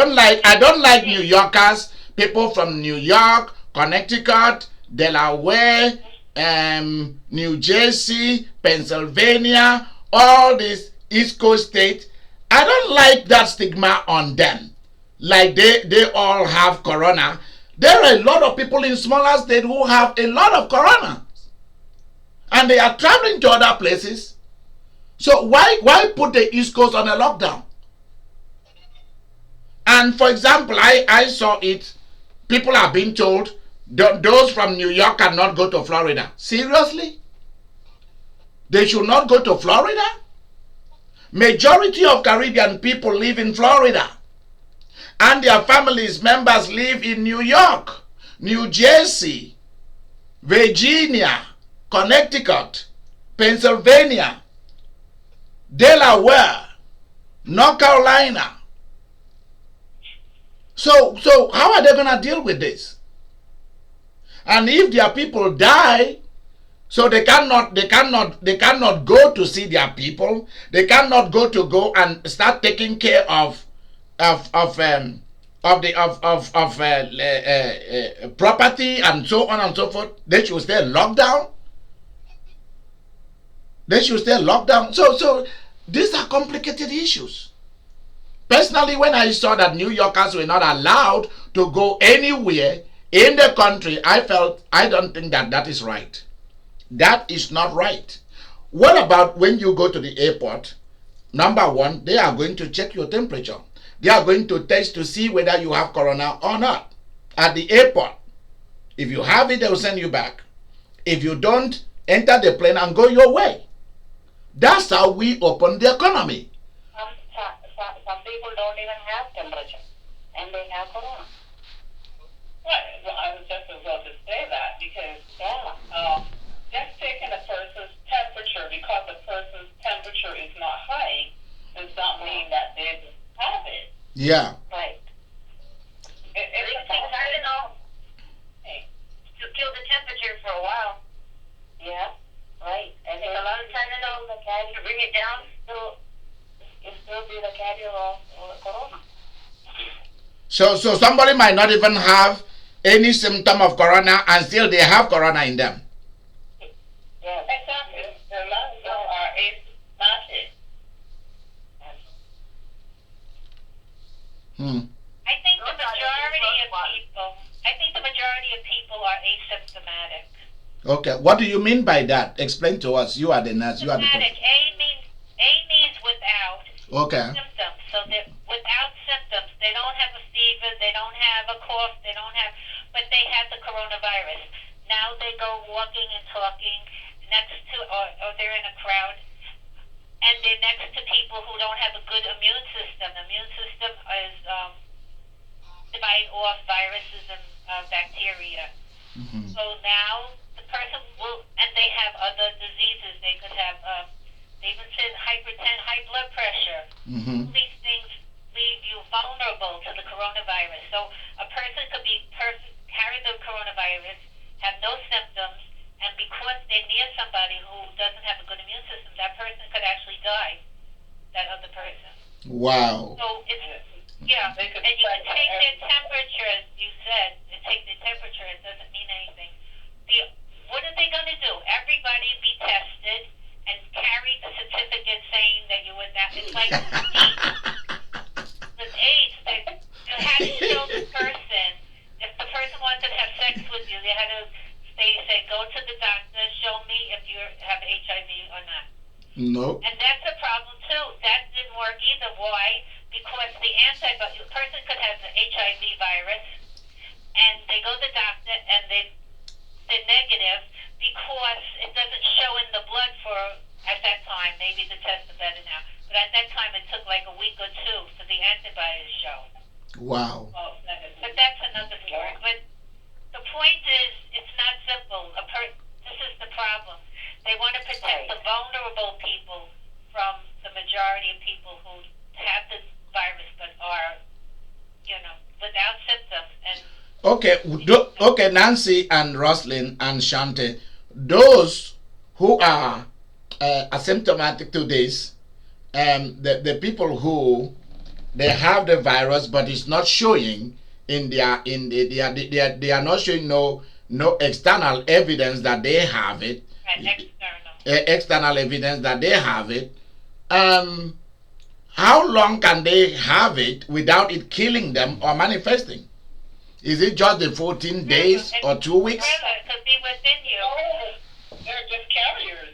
don't like New Yorkers. People from New York, Connecticut, Delaware, New Jersey, Pennsylvania, all these East Coast states. I don't like that stigma on them. Like they all have corona. There are a lot of people in smaller states who have a lot of corona. And they are traveling to other places. So why put the East Coast on a lockdown? And for example, I saw it. People are being told those from New York cannot go to Florida. Seriously? They should not go to Florida? Majority of Caribbean people live in Florida. And their families members live in New York, New Jersey, Virginia, Connecticut, Pennsylvania, Delaware, North Carolina. So how are they going to deal with this? And if their people die, so they cannot go to see their people. They cannot go and start taking care of property and so on and so forth. They should stay locked down. So these are complicated issues. Personally, when I saw that New Yorkers were not allowed to go anywhere in the country, I felt I don't think that is right. That is not right. What about when you go to the airport? Number one, they are going to check your temperature. They are going to test to see whether you have corona or not at the airport. If you have it, they will send you back. If you don't, enter the plane and go your way. That's how we open the economy. Some people don't even have temperature, and they have corona. Well, I was just about to say that because just taking a person's temperature because a person's temperature is not high does not mean that they have it. Yeah. Right. It's I don't know. To kill the temperature for a while. Yeah. Right. And take a lot of time to bring it down. It still be the carrier of corona. So somebody might not even have any symptom of corona and still they have corona in them. Yes. Exactly. A lot of them are asymptomatic. I think the majority of people are asymptomatic. Okay. What do you mean by that? Explain to us. You are the nurse. You are the A means without. Okay. Symptoms. So that without symptoms, they don't have a fever, they don't have a cough, but they have the coronavirus. Now they go walking and talking next to, or they're in a crowd, and they're next to people who don't have a good immune system. The immune system is to fight off viruses and bacteria. Mm-hmm. So now the person will, and they have other diseases. They could have, they even said hypertension, high blood pressure. Mm-hmm. These things leave you vulnerable to the coronavirus. So a person could be carry the coronavirus, have no symptoms, and because they're near somebody who doesn't have a good immune system, that person could actually die. That other person. Wow. So it's and you can take their temperature, as you said. To take their temperature, it doesn't mean anything. What are they going to do? Everybody be tested and carry the certificate saying that you were that. It's like with AIDS, you had to show the person. If the person wanted to have sex with you, they had to say, go to the doctor, show me if you have HIV or not. No. And that's a problem Why? Because the antibody, the person could have the HIV virus, and they go to the doctor, and they're negative because it doesn't show in the blood for, at that time, maybe the tests are better now, but at that time it took like a week or two for the antibodies to show. Wow. But that's another story. But the point is, it's not simple. This is the problem. They want to protect the vulnerable people from the majority of people who have the virus but are, without symptoms. And Okay, Nancy and Roslyn and Shante, those who are asymptomatic to this, the people who they have the virus but it's not showing they are not showing no external evidence that they have it. Right, external evidence that they have it. How long can they have it without it killing them or manifesting? Is it just the 14 days or 2 weeks? It could be within you. They're just carriers.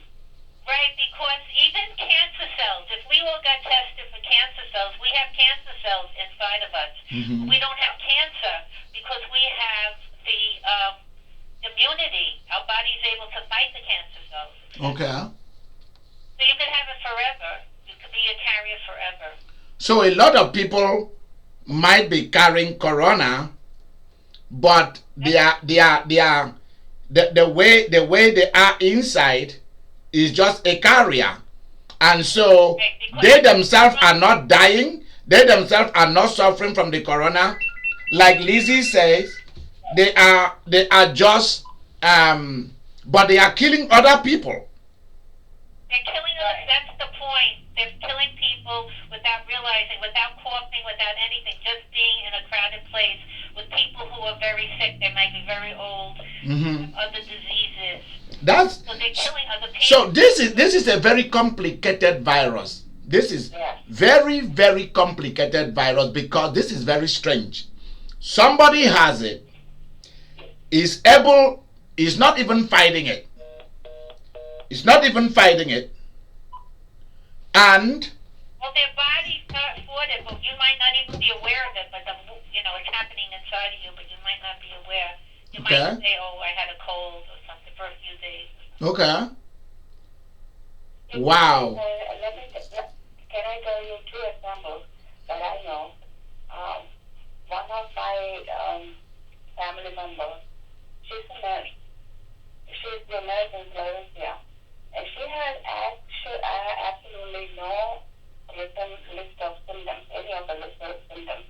Right, because even cancer cells, if we all got tested for cancer cells, we have cancer cells inside of us. Mm-hmm. We don't have cancer because we have the immunity. Our body's able to fight the cancer cells. Okay. So you could have it forever. You could be a carrier forever. So a lot of people might be carrying corona, but the way they are inside is just a carrier, and so they themselves are not dying. They themselves are not suffering from the corona. Like Lizzie says, they are just but they are killing other people. They're killing us. That's the point. They're killing people without realizing, without coughing, without anything. Just being in a crowded place with people who are very sick. They might be very old. Mm-hmm. Other diseases. So they're killing other people. So this is a very complicated virus. This is very, very complicated virus because this is very strange. Somebody has it, is not even fighting it. It's not even fighting it. And well, their bodies fought it, but you might not even be aware of it. But it's happening inside of you, but you might not be aware. You might say, "Oh, I had a cold or something for a few days." Okay. Wow. Can I tell you 2 examples that I know? One of my family members, she's a nurse. She's a nurse in Philadelphia. And she had absolutely no written list of symptoms, any of the list of symptoms.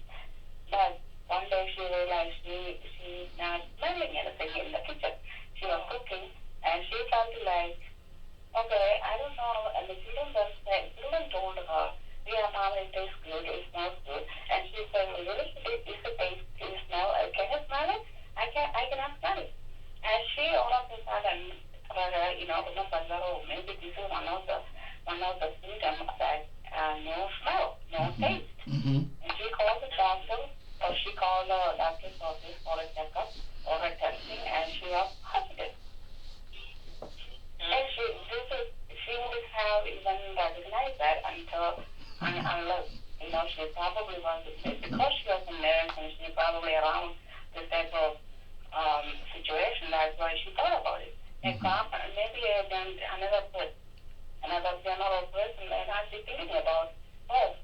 But one day she realized she's not smelling anything in the kitchen. She was cooking and she felt like, okay, I don't know, and the children told her, yeah, Mom, it tastes good, it smells good. And she said, well, really, is it taste, can you smell it? Can you smell it? I cannot smell it. And she all of a sudden, remember, oh, maybe this is one of the symptoms that no smell, no taste. Mm-hmm. And she called the doctor, or she called the doctor's office for a checkup or a testing, and she was positive. And she wouldn't have even recognized that unless, she probably was, because she was a nurse and she probably around this type of situation, that's why she thought about it. And maybe another general person may not be thinking about, oh,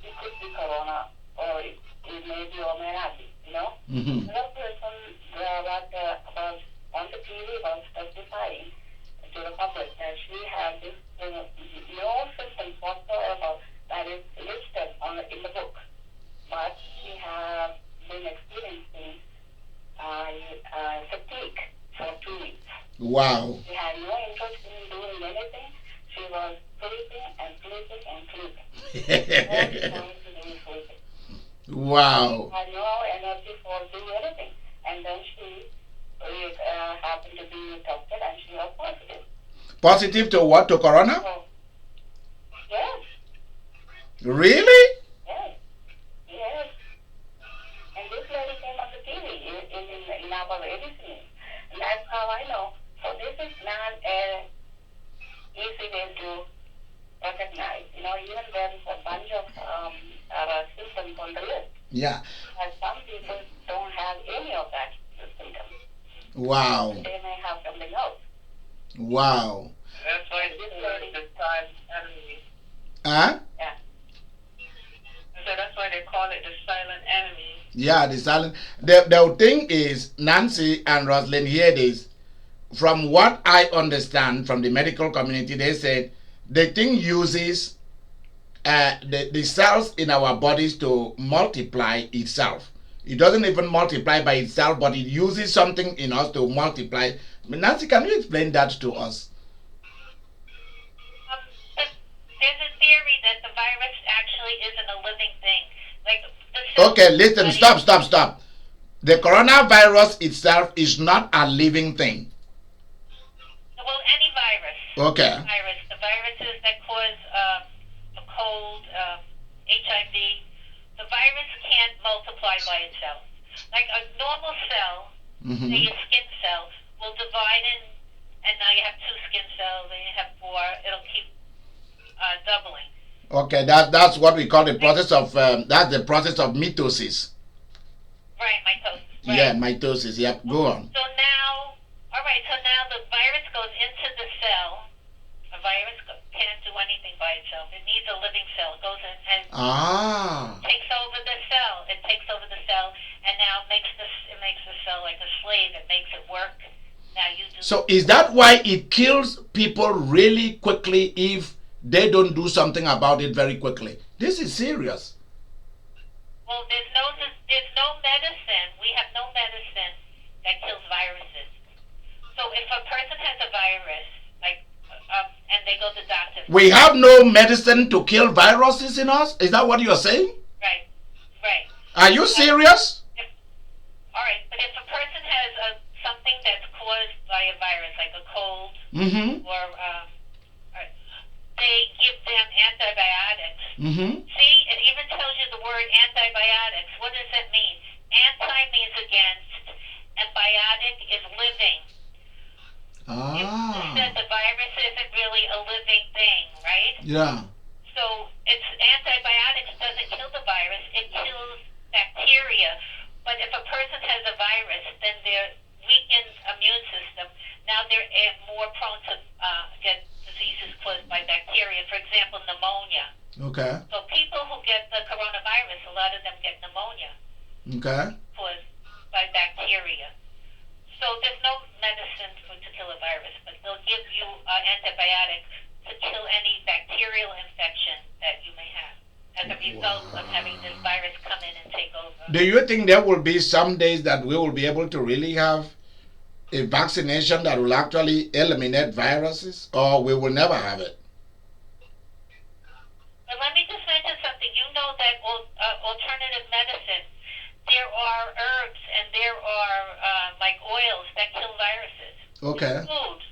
it could be corona, or it may be or may not be, Mm-hmm. Another person about on the TV was testifying to the public that she had this, no symptoms whatsoever that is listed in the book, but she had been experiencing fatigue for 2 weeks. Wow. She had no interest in doing anything. She was sleeping and sleeping and sleeping. All the time she was sleeping. Wow. She had no energy for doing anything. And then she happened to be tested and she was positive. Positive to what? To corona? So, yes. Really? Yes. And this lady came on the TV in our ABC. And that's how I know. So this is not an easy way to recognize. even there is a bunch of symptoms on the list. Yeah. And some people don't have any of that symptoms. Wow. They may have something else. Wow. That's why it's the silent enemy. Huh? Yeah. So that's why they call it the silent enemy. Yeah, the silent. The thing is, Nancy and Roslyn, hear this. From what I understand from the medical community, they said the thing uses the cells in our bodies to multiply itself. It doesn't even multiply by itself, but it uses something in us to multiply. Nancy, can you explain that to us? There's a theory that the virus actually isn't a living thing. Like the Okay, listen, stop. The coronavirus itself is not a living thing. Well, any virus. Okay. The viruses that cause a cold, HIV, the virus can't multiply by itself. Like a normal cell, say a skin cell, will divide and now you have 2 skin cells, then you have 4. It'll keep doubling. Okay, that's what we call the process of that's the process of mitosis. Right, mitosis. Right. Yeah, mitosis. Yep. Go on. So now the virus goes into the cell. A virus can't do anything by itself. It needs a living cell. It goes in and takes over the cell. It takes over the cell, and now it makes the cell like a slave. It makes it work. Now you do. So is that why it kills people really quickly if they don't do something about it very quickly? This is serious. Well, there's no medicine. We have no medicine that kills viruses. So if a person has a virus, and they go to the doctor. We have no medicine to kill viruses in us? Is that what you're saying? Right. Are you serious? All right, but if a person has something that's caused by a virus, like a cold, or they give them antibiotics. See, it even tells you the word antibiotics. What does that mean? Anti means against, and biotic is living. You said the virus isn't really a living thing, right? Yeah. So it's antibiotics doesn't kill the virus, it kills bacteria. But if a person has a virus, then their weakened immune system, now they're more prone to get diseases caused by bacteria. For example, pneumonia. Okay. So people who get the coronavirus, a lot of them get pneumonia. Okay. Caused by bacteria. So there's no medicine to kill a virus, but they'll give you antibiotics to kill any bacterial infection that you may have as a result of having this virus come in and take over. Do you think there will be some days that we will be able to really have a vaccination that will actually eliminate viruses, or we will never have it? But let me just mention something. You know that alternative medicine, there are herbs and there are like oils that kill viruses. Okay. Foods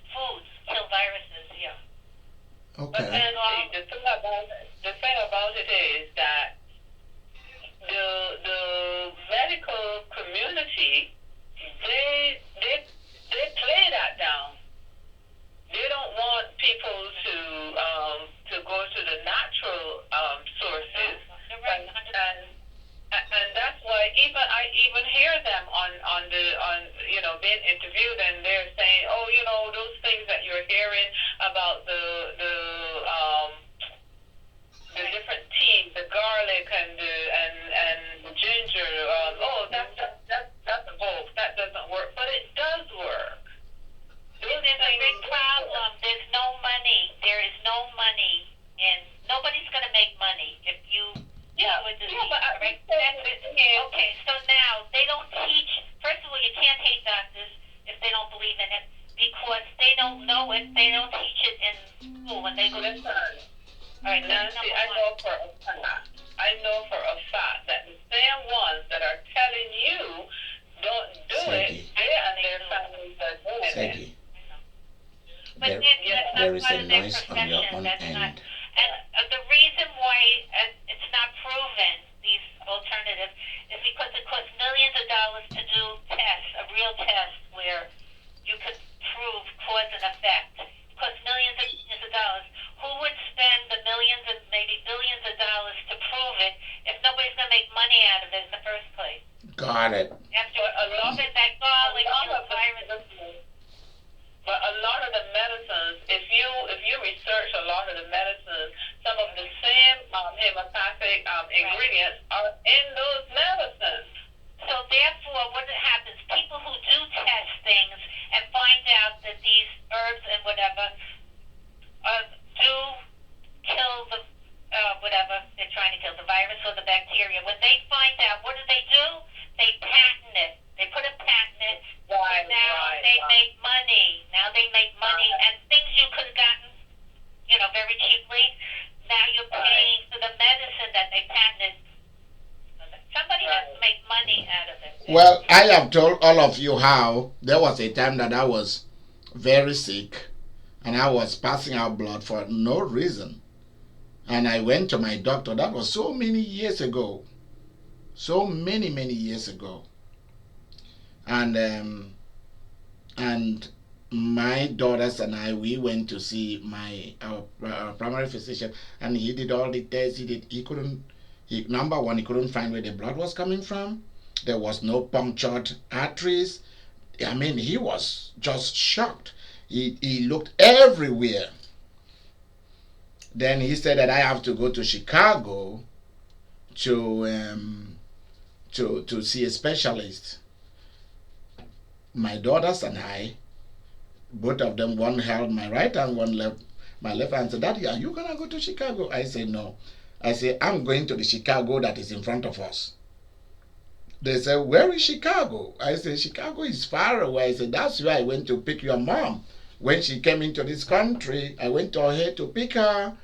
kill viruses, yeah. Okay. And the thing about it is that the medical community, they play that down. They don't want people to go to the natural sources. Right, 100%. And that's why I even hear them on being interviewed, and they're saying, those things that you're hearing about the different teas, the garlic and the ginger. That's a hoax. That doesn't work, but it does work. There's a big problem. There's no money. There is no money, and nobody's going to make money if you. Okay, so now they don't teach. First of all, you can't hate doctors if they don't believe in it because they don't know it. They don't teach it in school when they go to school. All right, Nancy, I know for a fact that the same ones that are telling you don't do it, they and their families are doing it. But there is part a of their noise on your profession. own That's end. not. And the reason why it's not proven, these alternatives, is because it costs millions of dollars to do tests, a real test where you could prove cause and effect. It costs millions of dollars. Who would spend the millions and maybe hearted. After a lot of that garlic kills viruses. But a lot of the medicines, if you research a lot of the medicines, some of the same hematopathic ingredients are in those medicines. So therefore, what happens, people who do test things and find out that these herbs and whatever do kill the whatever they're trying to kill, the virus or the bacteria, when they find out, what do? They patent it. They put a patent in it. Right, Now they make money. Now they make money. And things you could have gotten, very cheaply, now you're paying for the medicine that they patented. Somebody has to make money out of it. Well, I have told all of you how there was a time that I was very sick and I was passing out blood for no reason. And I went to my doctor. That was so many years ago. So many years ago. And my daughters and I, we went to see our primary physician, and he did all the tests. Number one, he couldn't find where the blood was coming from. There was no punctured arteries. I mean, he was just shocked. He looked everywhere. Then he said that I have to go to Chicago to see a specialist. My daughters and I, both of them, one held my right hand, one left my left hand, said, "Daddy, are you gonna go to Chicago?" I said, "No." I said, "I'm going to the Chicago that is in front of us." They said, "Where is Chicago?" I said, "Chicago is far away." I said, "That's where I went to pick your mom. When she came into this country, I went to her to pick her."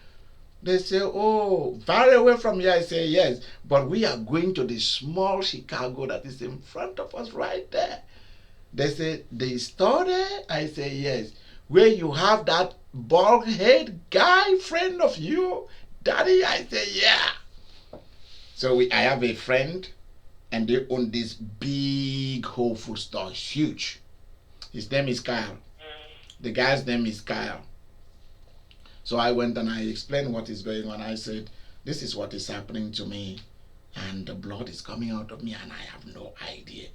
They say, "Oh, far away from here." I say, "Yes, but we are going to the small Chicago that is in front of us right there." They say, "The store there?" I say, "Yes." "Where you have that bald head guy friend of you, Daddy?" I say, "Yeah." So I have a friend, and they own this big Whole Food store, huge. His name is Kyle. The guy's name is Kyle. So I went and I explained what is going on. I said, "This is what is happening to me, and the blood is coming out of me, and I have no idea."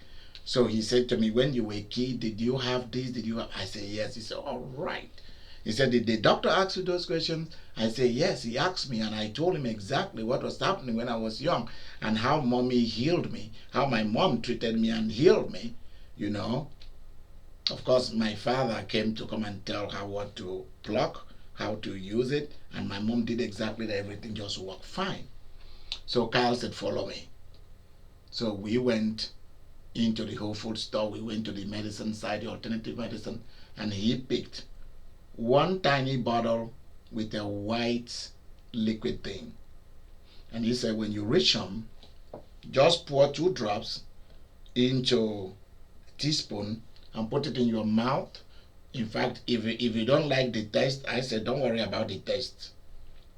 So he said to me, "When you were a kid, did you have this? Did you have?" I said, "Yes." He said, "All right." He said, "Did the doctor ask you those questions?" I said, "Yes, he asked me," and I told him exactly what was happening when I was young and how mommy healed me, how my mom treated me and healed me, Of course, my father came to come and tell her what to pluck, how to use it, and my mom did exactly that. Everything just worked fine. So Kyle said, "Follow me." So we went into the Whole Food store. We went to the medicine side, the alternative medicine, and he picked one tiny bottle with a white liquid thing. And he said, "When you reach home, just pour 2 drops into a teaspoon and put it in your mouth. In fact, if you don't like the taste," I said, "Don't worry about the taste.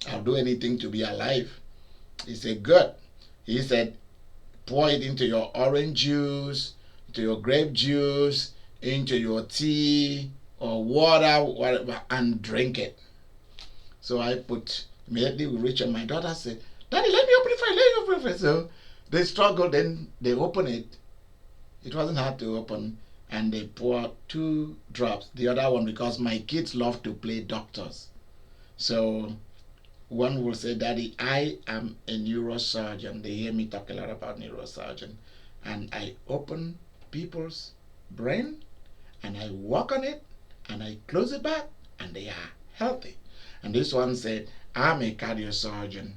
I'll do anything to be alive." He said, "Good." He said, "Pour it into your orange juice, into your grape juice, into your tea or water, whatever, and drink it." So immediately we reached, and my daughter said, "Daddy, let me open it first, So they struggled, then they opened it. It wasn't hard to open, and they poured 2 drops. The other one, because my kids love to play doctors. So one will say, "Daddy, I am a neurosurgeon." They hear me talk a lot about neurosurgeon. And I open people's brain, and I work on it, and I close it back, and they are healthy. And this one said, "I'm a cardiosurgeon.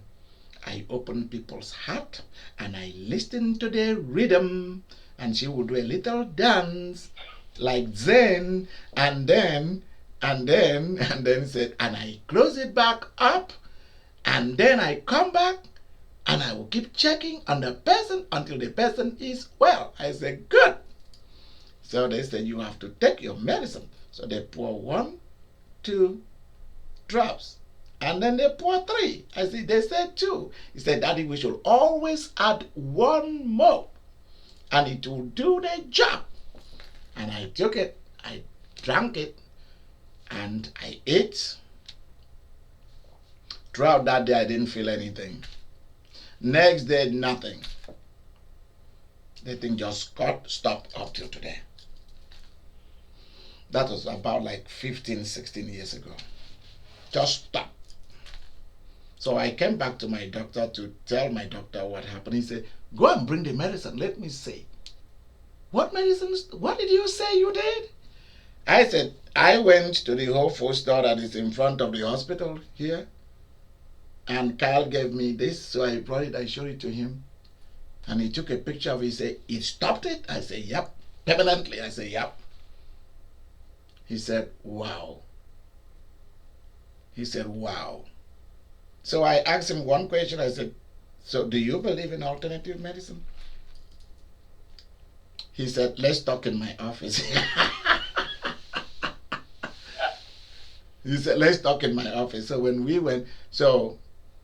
I open people's heart, and I listen to their rhythm." And she would do a little dance like Zen, and then said, "And I close it back up, and then I come back, and I will keep checking on the person until the person is well." I said, "Good." So they said, "You have to take your medicine." So they pour 1, 2 drops, and then they pour 3. They said 2. He said, "Daddy, we should always add 1 more, and it will do the job." And I took it, I drank it, and I ate. Throughout that day, I didn't feel anything. Next day, nothing. The thing just stopped up till today. That was about like 15, 16 years ago. Just stopped. So I came back to my doctor to tell my doctor what happened. He said, go and bring the medicine. Let me see. What medicine? What did you say you did? I said, I went to the whole food store that is in front of the hospital here. And Kyle gave me this. So I brought it. I showed it to him. And he took a picture of it. He said, it stopped it? I said, yep. Permanently? I said, yep. He said, wow. He said, wow. So I asked him one question. I said, so do you believe in alternative medicine? He said, let's talk in my office. He said, let's talk in my office. So when we went, so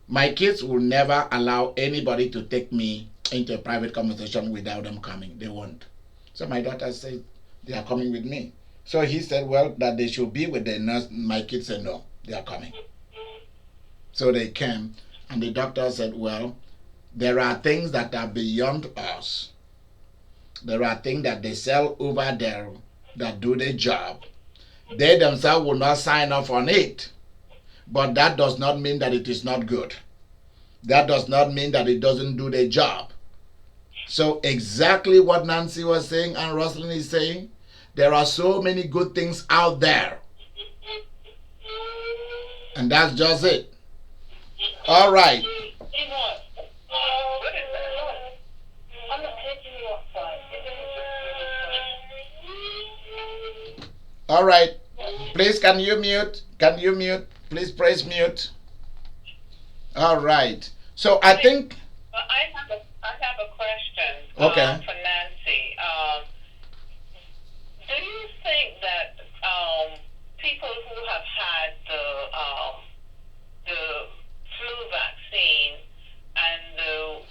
my kids will never allow anybody to take me into a private conversation without them coming. They won't. So my daughter said, they are coming with me. So he said, well, that they should be with the nurse. My kids said, no, they are coming. So they came, and the doctor said, well, there are things that are beyond us. There are things that they sell over there that do the job. They themselves will not sign off on it. But that does not mean that it is not good. That does not mean that it doesn't do the job. So exactly what Nancy was saying and Rosalind is saying, there are so many good things out there. And that's just it. All right. All right. Please, can you mute? Can you mute? Please press mute. All right. So I think. I have a question. Okay. For Nancy. Do you think that people who have had the flu vaccine and the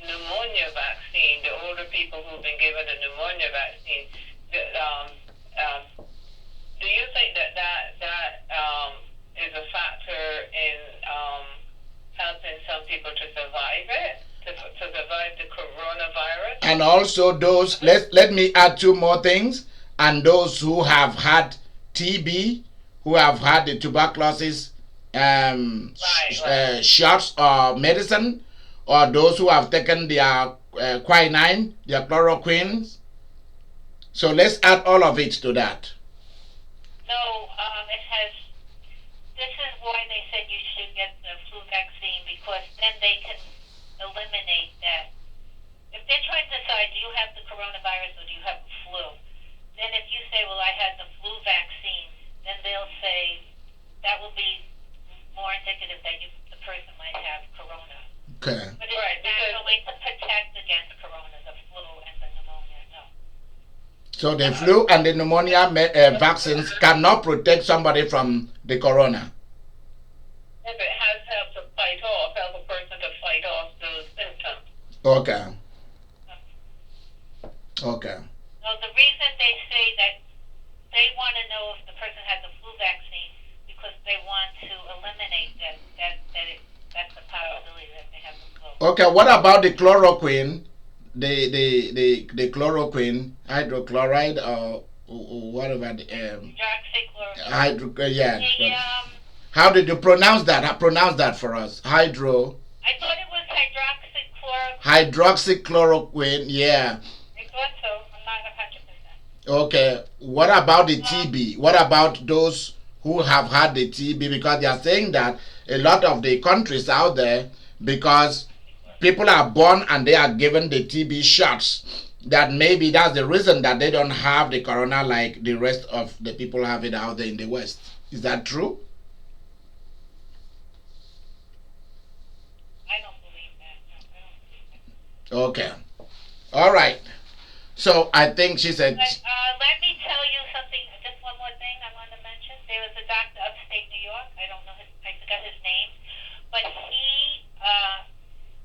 pneumonia vaccine, the older people who've been given the pneumonia vaccine, do you think that is a factor in helping some people to survive it, to survive the coronavirus? And also those, let me add two more things. And those who have had TB, who have had the tuberculosis shots or medicine, or those who have taken their quinine, their chloroquine. So let's add all of it to that. No, it has. This is why they said you should get the flu vaccine, because then they can eliminate that. If they're trying to decide, do you have the coronavirus or do you have the flu? Then if you say, well, I had the flu vaccine, then they'll say that will be more indicative that the person might have corona. Okay. But it's actually to protect against corona, the flu and the pneumonia, no. So the flu and the pneumonia vaccines cannot protect somebody from the corona. If it has helped to fight off, help a person to fight off those symptoms. Okay. Okay. So the reason they say that they want to know if the person has a flu vaccine, because they want to eliminate that's the possibility that they have the flu. Okay, what about the chloroquine? The chloroquine, hydrochloride, or whatever the Hydroxychloroquine. How did you pronounce that? Pronounce that for us. I thought it was hydroxychloroquine. Hydroxychloroquine, yeah. I thought so. I'm not 100%. Okay. What about the TB? What about those who have had the TB? Because they are saying that a lot of the countries out there, because people are born and they are given the TB shots, that maybe that's the reason that they don't have the corona like the rest of the people have it out there in the West. Is that true? I don't believe that. No, I don't believe that. Okay. All right. So I think she said. But, let me tell you something. Just one more thing I want to mention. There was a doctor upstate New York. I don't know I forgot his name, but he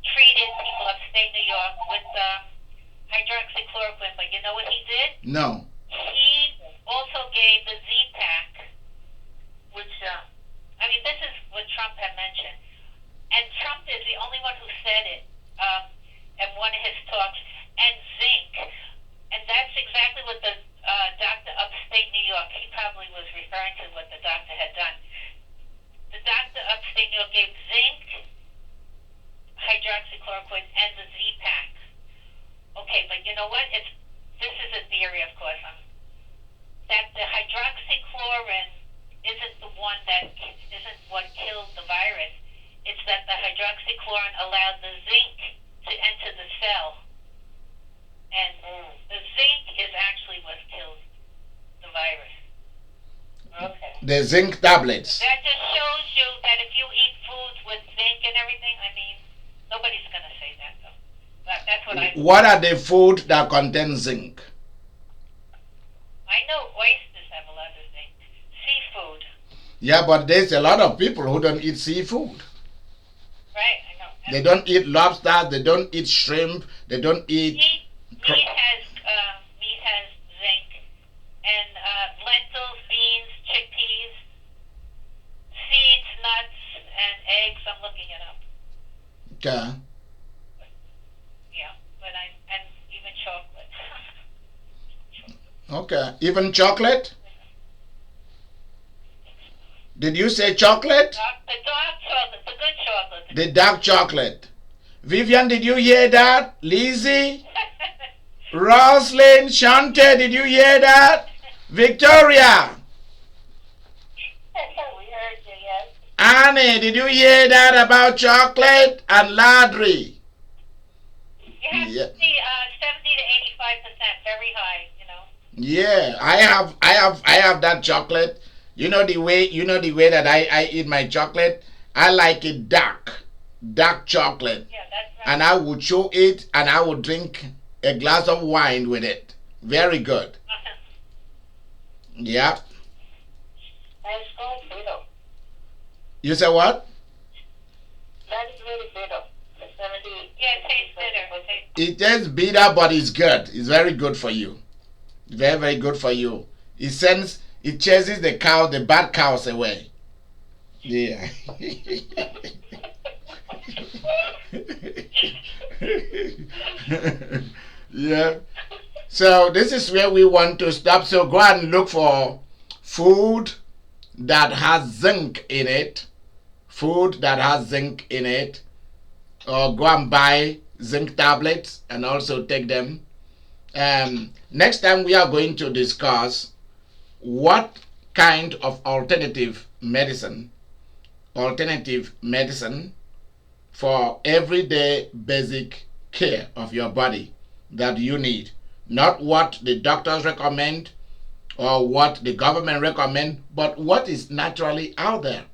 treated people upstate New York with hydroxychloroquine. But you know what he did? No. He also gave the Z-Pack, which this is what Trump had mentioned, and Trump is the only one who said it in one of his talks. And zinc. that's exactly what the doctor upstate New York, he probably was referring to what the doctor had done. The doctor upstate New York gave zinc, hydroxychloroquine, and the Z-Pack. Okay, but you know what? This is a theory, of course, that the hydroxychloroquine isn't what killed the virus. It's that the hydroxychloroquine allowed the zinc to enter the cell. And the zinc is actually what kills the virus. Okay. The zinc tablets. That just shows you that if you eat foods with zinc and everything, I mean, nobody's going to say that, though. But that's what I... What are the food that contain zinc? I know oysters have a lot of zinc. Seafood. Yeah, but there's a lot of people who don't eat seafood. Right, I know. They don't eat lobster, they don't eat shrimp, they don't eat... Meat has zinc. And lentils, beans, chickpeas, seeds, nuts, and eggs. I'm looking it up. Okay. Yeah, and even chocolate. Okay. Even chocolate? Did you say chocolate? The dark chocolate, the good chocolate. The dark chocolate. Vivian, did you hear that? Lizzie? Roslyn? Shante, did you hear that? Victoria? We heard you, yes. Annie, did you hear that about chocolate and ladry? You have Yeah. to see 70 to 85%, very high, you know. Yeah, I have that chocolate. You know the way that I eat my chocolate? I like it dark chocolate. Yeah, that's right. And I would chew it and I would drink a glass of wine with it. Very good. Yeah. That is so bitter. You say what? That is really bitter. The 70. Yeah, it tastes bitter. It tastes bitter, but it's good. It's very good for you. Very, very good for you. It chases the bad cows away. Yeah. Yeah. So this is where we want to stop. So go and look for food that has zinc in it. Food that has zinc in it. Or go and buy zinc tablets and also take them. Next time we are going to discuss what kind of alternative medicine for everyday basic care of your body that you need. Not what the doctors recommend or what the government recommend, but what is naturally out there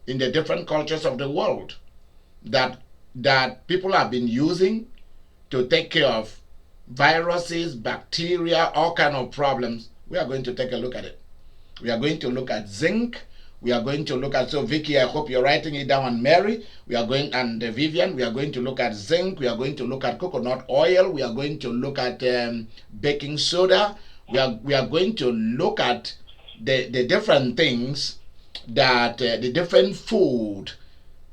in the different cultures of the world that people have been using to take care of viruses, bacteria, all kind of problems. We are going to take a look at it. We are going to look at zinc. We are going to look at, so Vicky, I hope you're writing it down, and Mary, we are going, and Vivian, we are going to look at zinc. We are going to look at coconut oil. We are going to look at baking soda. We are going to look at the different things that, the different food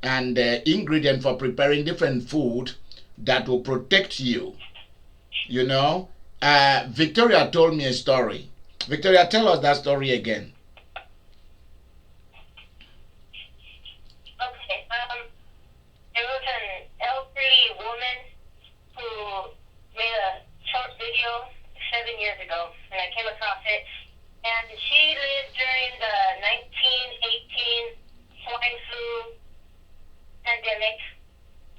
and ingredient for preparing different food that will protect you. You know, Victoria told me a story. Victoria, tell us that story again. Okay, there was an elderly woman who made a short video 7 years ago, and I came across it. And she lived during the 1918 swine flu pandemic,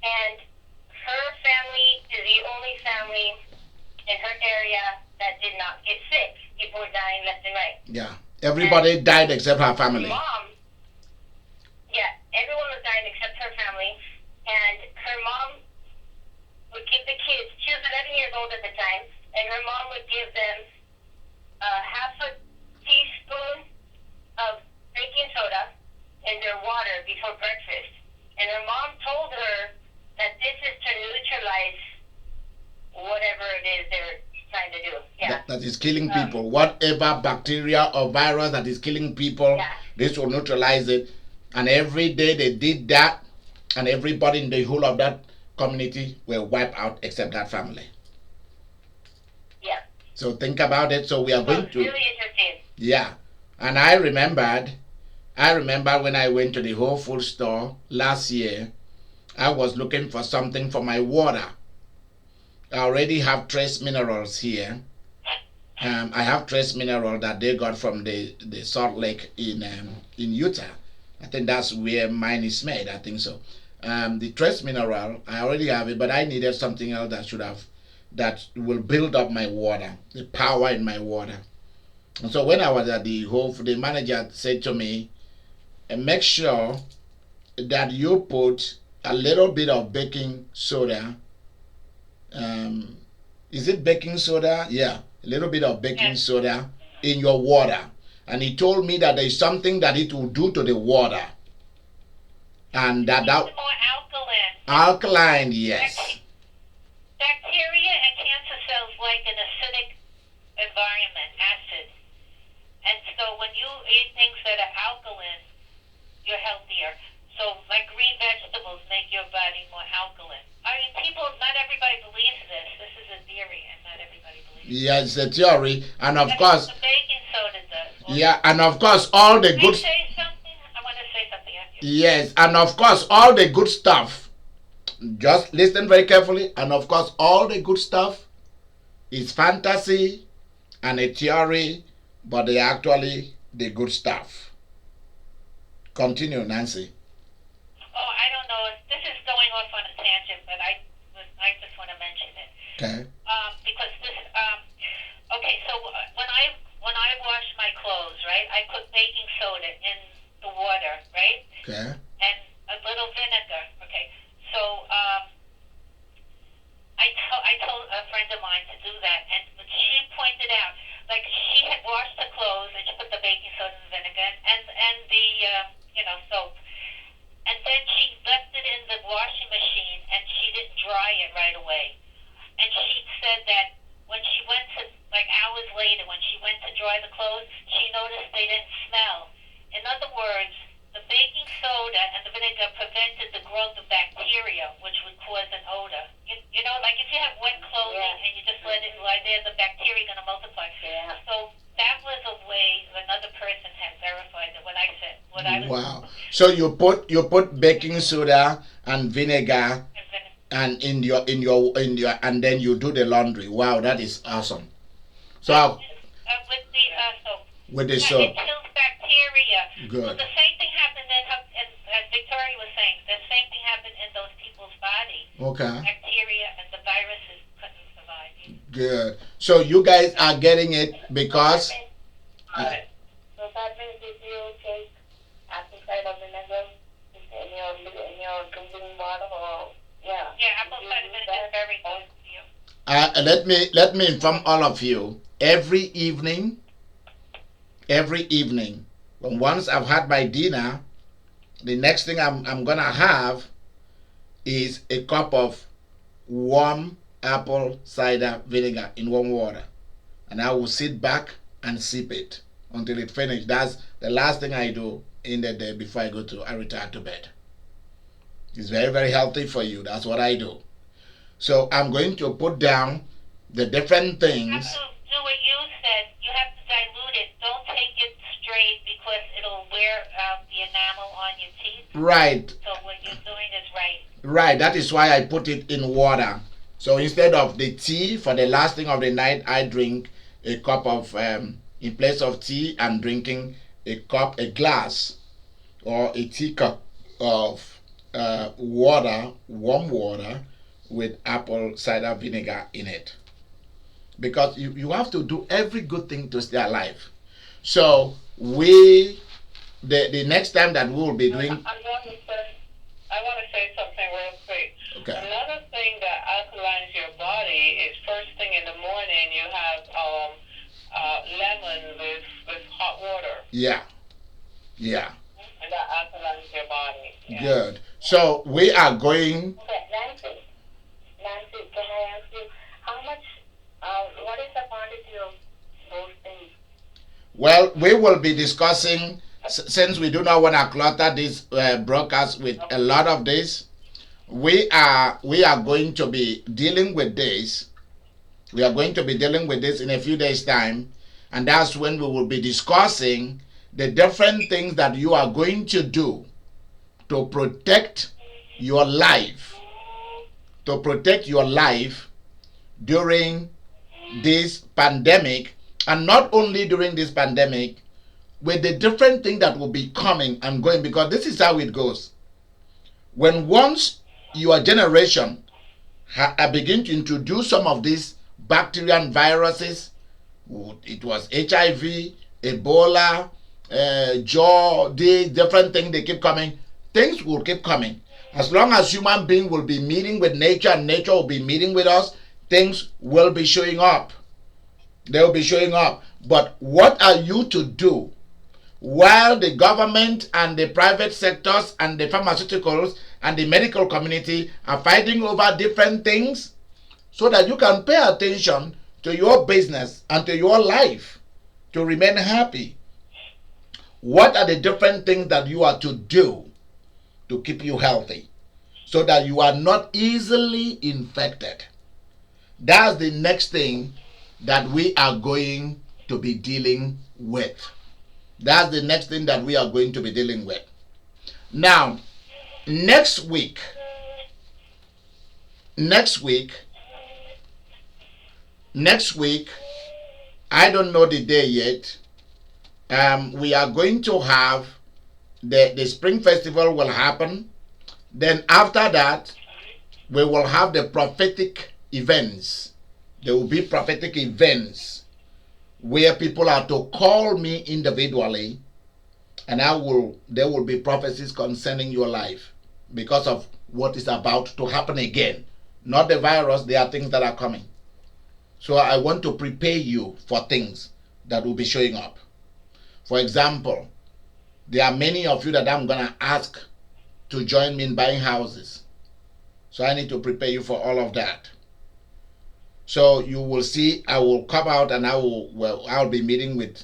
and her family is the only family in her area that did not get sick. People were dying left and right. Yeah, everybody died except her family. Mom, yeah, everyone was dying except her family, and her mom would give the kids, she was 11 years old at the time, and her mom would give them half a teaspoon of baking soda in their water before breakfast. And her mom told her that this is to neutralize whatever it is they're trying to do. Yeah. That is killing people. Whatever bacteria or virus that is killing people, Yeah. this will neutralize it. And every day they did that, and everybody in the whole of that community were wiped out except that family. Yeah. So think about it. So we are going to, Really interesting. yeah. And I remember when I went to the Whole Food store last year, I was looking for something for my water. I already have trace minerals here. I have trace mineral that they got from the Salt Lake in Utah. I think that's where mine is made. I think so. The trace mineral, I already have it, but I needed something else that will build up my water, the power in my water. And so when I was at the manager said to me, make sure that you put a little bit of baking soda. Is it baking soda? Yeah, a little bit of baking soda in your water. And he told me that there is something that it will do to the water. And that More alkaline. yes. Bacteria and cancer cells like an acidic environment, acid. And so when you eat things that are alkaline, you're healthier. So like green vegetables make your body more alkaline. I mean, not everybody believes this. This is a theory, and not everybody believes it. Yeah, it's a theory. And of course, the baking soda does. yeah, and of course, all the good. Can I say something? I want to say something after you. Yes, and of course, all the good stuff. Just listen very carefully. And of course, all the good stuff is fantasy and a theory, but they are actually the good stuff. Continue, Nancy. Oh, I don't know. This is going off on a tangent, but I just want to mention it. Okay. Because this. Okay, so when I wash my clothes, right, I put baking soda in the water, right? Okay. And a little vinegar. Okay. So I told a friend of mine to do that, and she pointed out, like she had washed the clothes and she put the baking soda and vinegar and the soap. And then she left it in the washing machine, and she didn't dry it right away. And she said that when she went to, like hours later, when she went to dry the clothes, she noticed they didn't smell. In other words, the baking soda and the vinegar prevented the growth of bacteria, which would cause an odor. You know, like if you have wet clothing and you just let it lie there, the bacteria are going to multiply. Yeah. So that was a way another person had verified that what I said. Wow. So you put baking soda and vinegar and in your and then you do the laundry. Wow, that is awesome. So with the soap. It kills bacteria. Good. So the same thing happened as Victoria was saying. The same thing happened in those people's body. Okay. Bacteria and the viruses couldn't survive. Good. So you guys are getting it because. So that means if you take apple cider vinegar in your drinking water, or Yeah, apple cider vinegar is very good for you. Let me inform all of you. Every evening, when once I've had my dinner, the next thing I'm gonna have is a cup of warm apple cider vinegar in warm water, and I will sit back and sip it until it finishes. That's the last thing I do in the day before I retire to bed. It's very, very healthy for you. That's what I do. So I'm going to put down the different You things. have to do what you said. You have to dilute it. Don't take it straight because it'll wear out the enamel on your teeth. Right. So what you're doing is right. Right. That is why I put it in water. So instead of the tea, for the last thing of the night, I drink a cup of, in place of tea, I'm drinking a glass, or a teacup of water, warm water, with apple cider vinegar in it. Because you have to do every good thing to stay alive. So the next time that we will be doing. I want to say something real quick. Okay. Another thing that alkalines your body is first thing in the morning you have lemon with hot water. Yeah. And that alkalines your body. Yeah. Good. So we are going. okay, Nancy, can I ask you how much? What is the quantity of those things? Well, we will be discussing, since we do not want to clutter this broadcast with a lot of this. We are going to be dealing with this We are going to be dealing with this in a few days' time, and that's when we will be discussing the different things that you are going to do to protect your life, during this pandemic, and not only during this pandemic, with the different things that will be coming and going, because this is how it goes. When once your generation begin to introduce some of these bacteria and viruses, it was HIV, Ebola, jaw, these different things, they keep coming. Things will keep coming. As long as human beings will be meeting with nature and nature will be meeting with us, things will be showing up. They will be showing up. But what are you to do while the government and the private sectors and the pharmaceuticals and the medical community are fighting over different things, so that you can pay attention to your business and to your life to remain happy? What are the different things that you are to do to keep you healthy so that you are not easily infected? That's the next thing that we are going to be dealing with. That's the next thing that we are going to be dealing with. Now, next week, I don't know the day yet. We are going to have the Spring Festival will happen. Then after that, we will have the prophetic events. There will be prophetic events where people are to call me individually, and there will be prophecies concerning your life because of what is about to happen again. Not the virus, there are things that are coming. So I want to prepare you for things that will be showing up. For example, there are many of you that I'm going to ask to join me in buying houses. So I need to prepare you for all of that. So you will see, I will come out and I'll be meeting with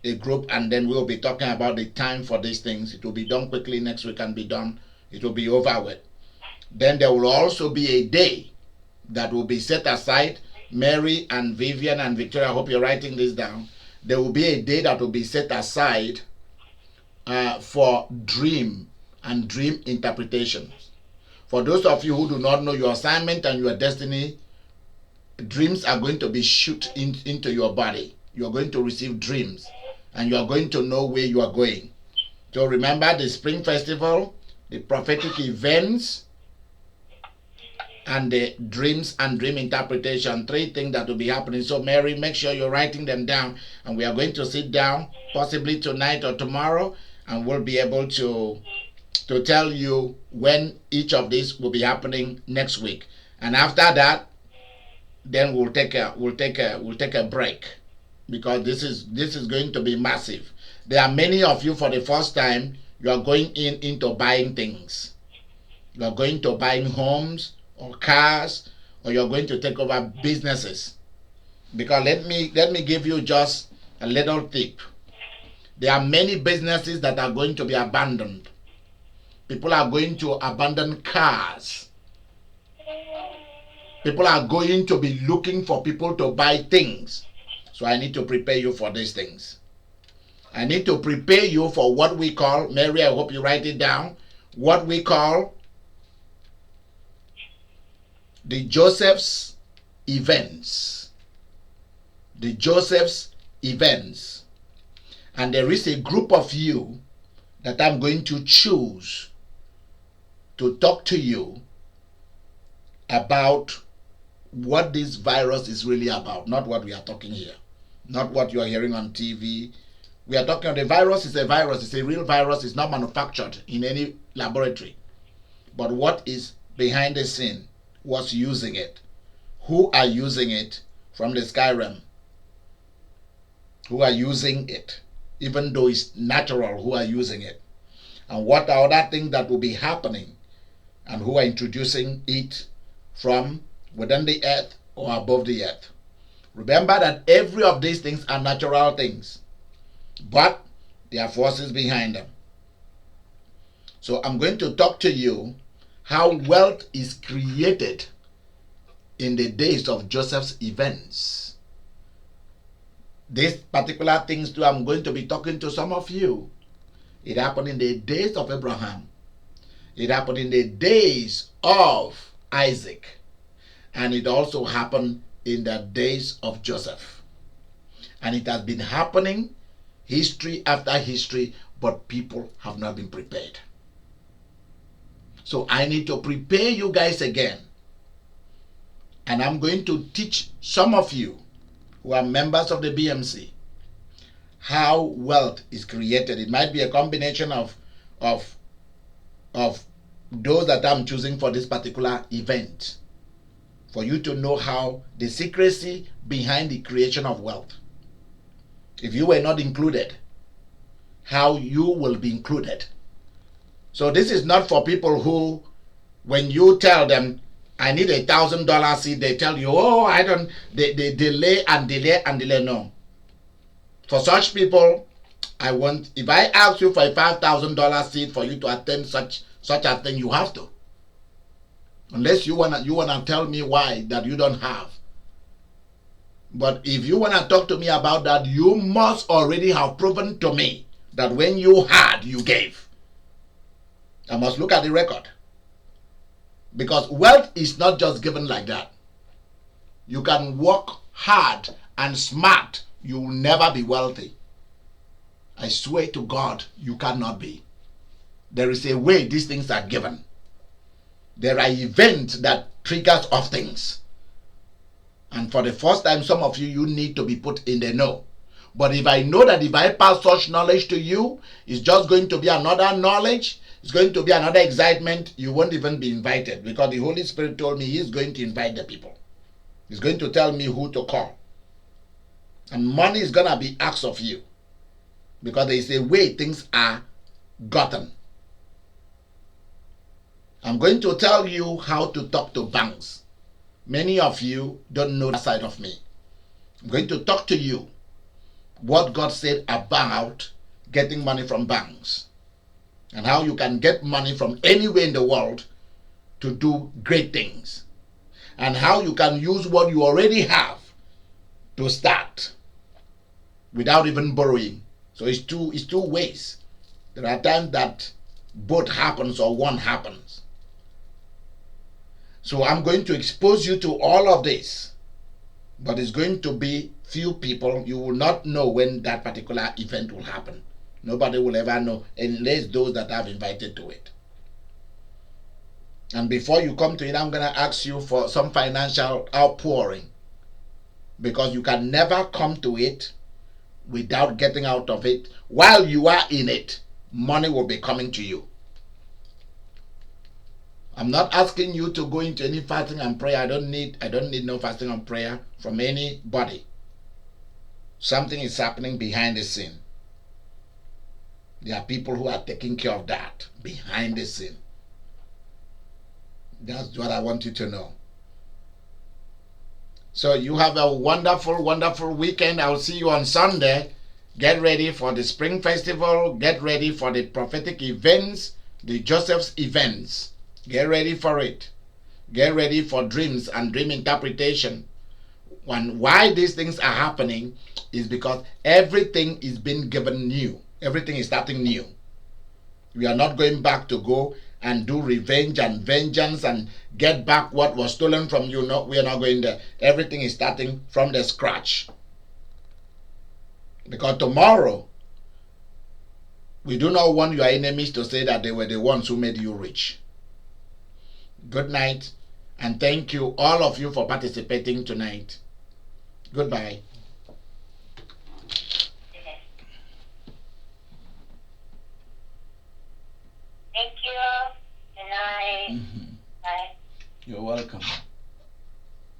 a group, and then we'll be talking about the time for these things. It will be done quickly next week and be done. It will be over with. Then there will also be a day that will be set aside. Mary and Vivian and Victoria, I hope you're writing this down. There will be a day that will be set aside for dream and dream interpretations. For those of you who do not know your assignment and your destiny, dreams are going to be shot into your body. You are going to receive dreams, and you are going to know where you are going. So remember the Spring Festival, the prophetic events, and the dreams and dream interpretation. 3 things that will be happening. So Mary, make sure you're writing them down, and we are going to sit down possibly tonight or tomorrow, and we'll be able to tell you when each of these will be happening next week. And after that, then we'll take a break, because this is going to be massive. There are many of you, for the first time, you are going into buying things. You are going to buying homes or cars, or you are going to take over businesses. Because let me give you just a little tip. There are many businesses that are going to be abandoned. People are going to abandon cars. People are going to be looking for people to buy things. So I need to prepare you for these things. I need to prepare you for what we call, Mary, I hope you write it down, what we call the Joseph's events. The Joseph's events. And there is a group of you that I'm going to choose to talk to you about what this virus is really about, not what we are talking here, not what you are hearing on TV. We are talking, the virus is a virus, it's a real virus, it's not manufactured in any laboratory. But what is behind the scene? What's using it? Who are using it from the sky realm? Who are using it? Even though it's natural, who are using it? And what are other things that will be happening? And who are introducing it from within the earth or above the earth? Remember that every of these things are natural things, but there are forces behind them. So I'm going to talk to you how wealth is created in the days of Joseph's events. These particular things too, I'm going to be talking to some of you. It happened in the days of Abraham. It happened in the days of Isaac. And it also happened in the days of Joseph. And it has been happening history after history, but people have not been prepared. So I need to prepare you guys again. And I'm going to teach some of you who are members of the BMC how wealth is created. It might be a combination of those that I'm choosing for this particular event, for you to know how the secrecy behind the creation of wealth. If you were not included, how you will be included. So this is not for people who, when you tell them, I need $1,000 seed, they tell you, oh, I don't, they delay and delay and delay. No. For such people, if I ask you for a $5,000 seed for you to attend such a thing, you have to. Unless you wanna tell me why that you don't have. But if you wanna talk to me about that, you must already have proven to me that when you had, you gave. I must look at the record. Because wealth is not just given like that. You can work hard and smart, you will never be wealthy. I swear to God, you cannot be. There is a way these things are given. There are events that triggers off things. And for the first time, some of you need to be put in the know. But if I know that if I pass such knowledge to you, it's just going to be another knowledge, it's going to be another excitement, you won't even be invited, because the Holy Spirit told me He's going to invite the people. He's going to tell me who to call. And money is going to be asked of you, because there is a way things are gotten. I'm going to tell you how to talk to banks. Many of you don't know that side of me. I'm going to talk to you what God said about getting money from banks, and how you can get money from anywhere in the world to do great things, and how you can use what you already have to start without even borrowing. So it's two ways. There are times that both happens or one happens. So I'm going to expose you to all of this, but it's going to be few people. You will not know when that particular event will happen. Nobody will ever know unless those that I've invited to it. And before you come to it, I'm going to ask you for some financial outpouring, because you can never come to it without getting out of it. While you are in it, money will be coming to you. I'm not asking you to go into any fasting and prayer. I don't need no fasting and prayer from anybody. Something is happening behind the scene. There are people who are taking care of that behind the scene. That's what I want you to know. So you have a wonderful, wonderful weekend. I'll see you on Sunday. Get ready for the Spring Festival. Get ready for the prophetic events, the Joseph's events. Get ready for it. Get ready for dreams and dream interpretation. And why these things are happening is because everything is being given new. Everything is starting new. We are not going back to go and do revenge and vengeance and get back what was stolen from you. No, we are not going there. Everything is starting from the scratch. Because tomorrow, we do not want your enemies to say that they were the ones who made you rich. Good night, and thank you, all of you, for participating tonight. Goodbye. Thank you. Good night. Bye. You're welcome.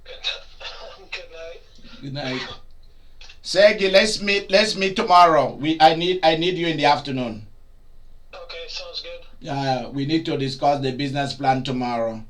Good night. Good night. Sergey, let's meet tomorrow. I need you in the afternoon. Okay, sounds good. Yeah, we need to discuss the business plan tomorrow.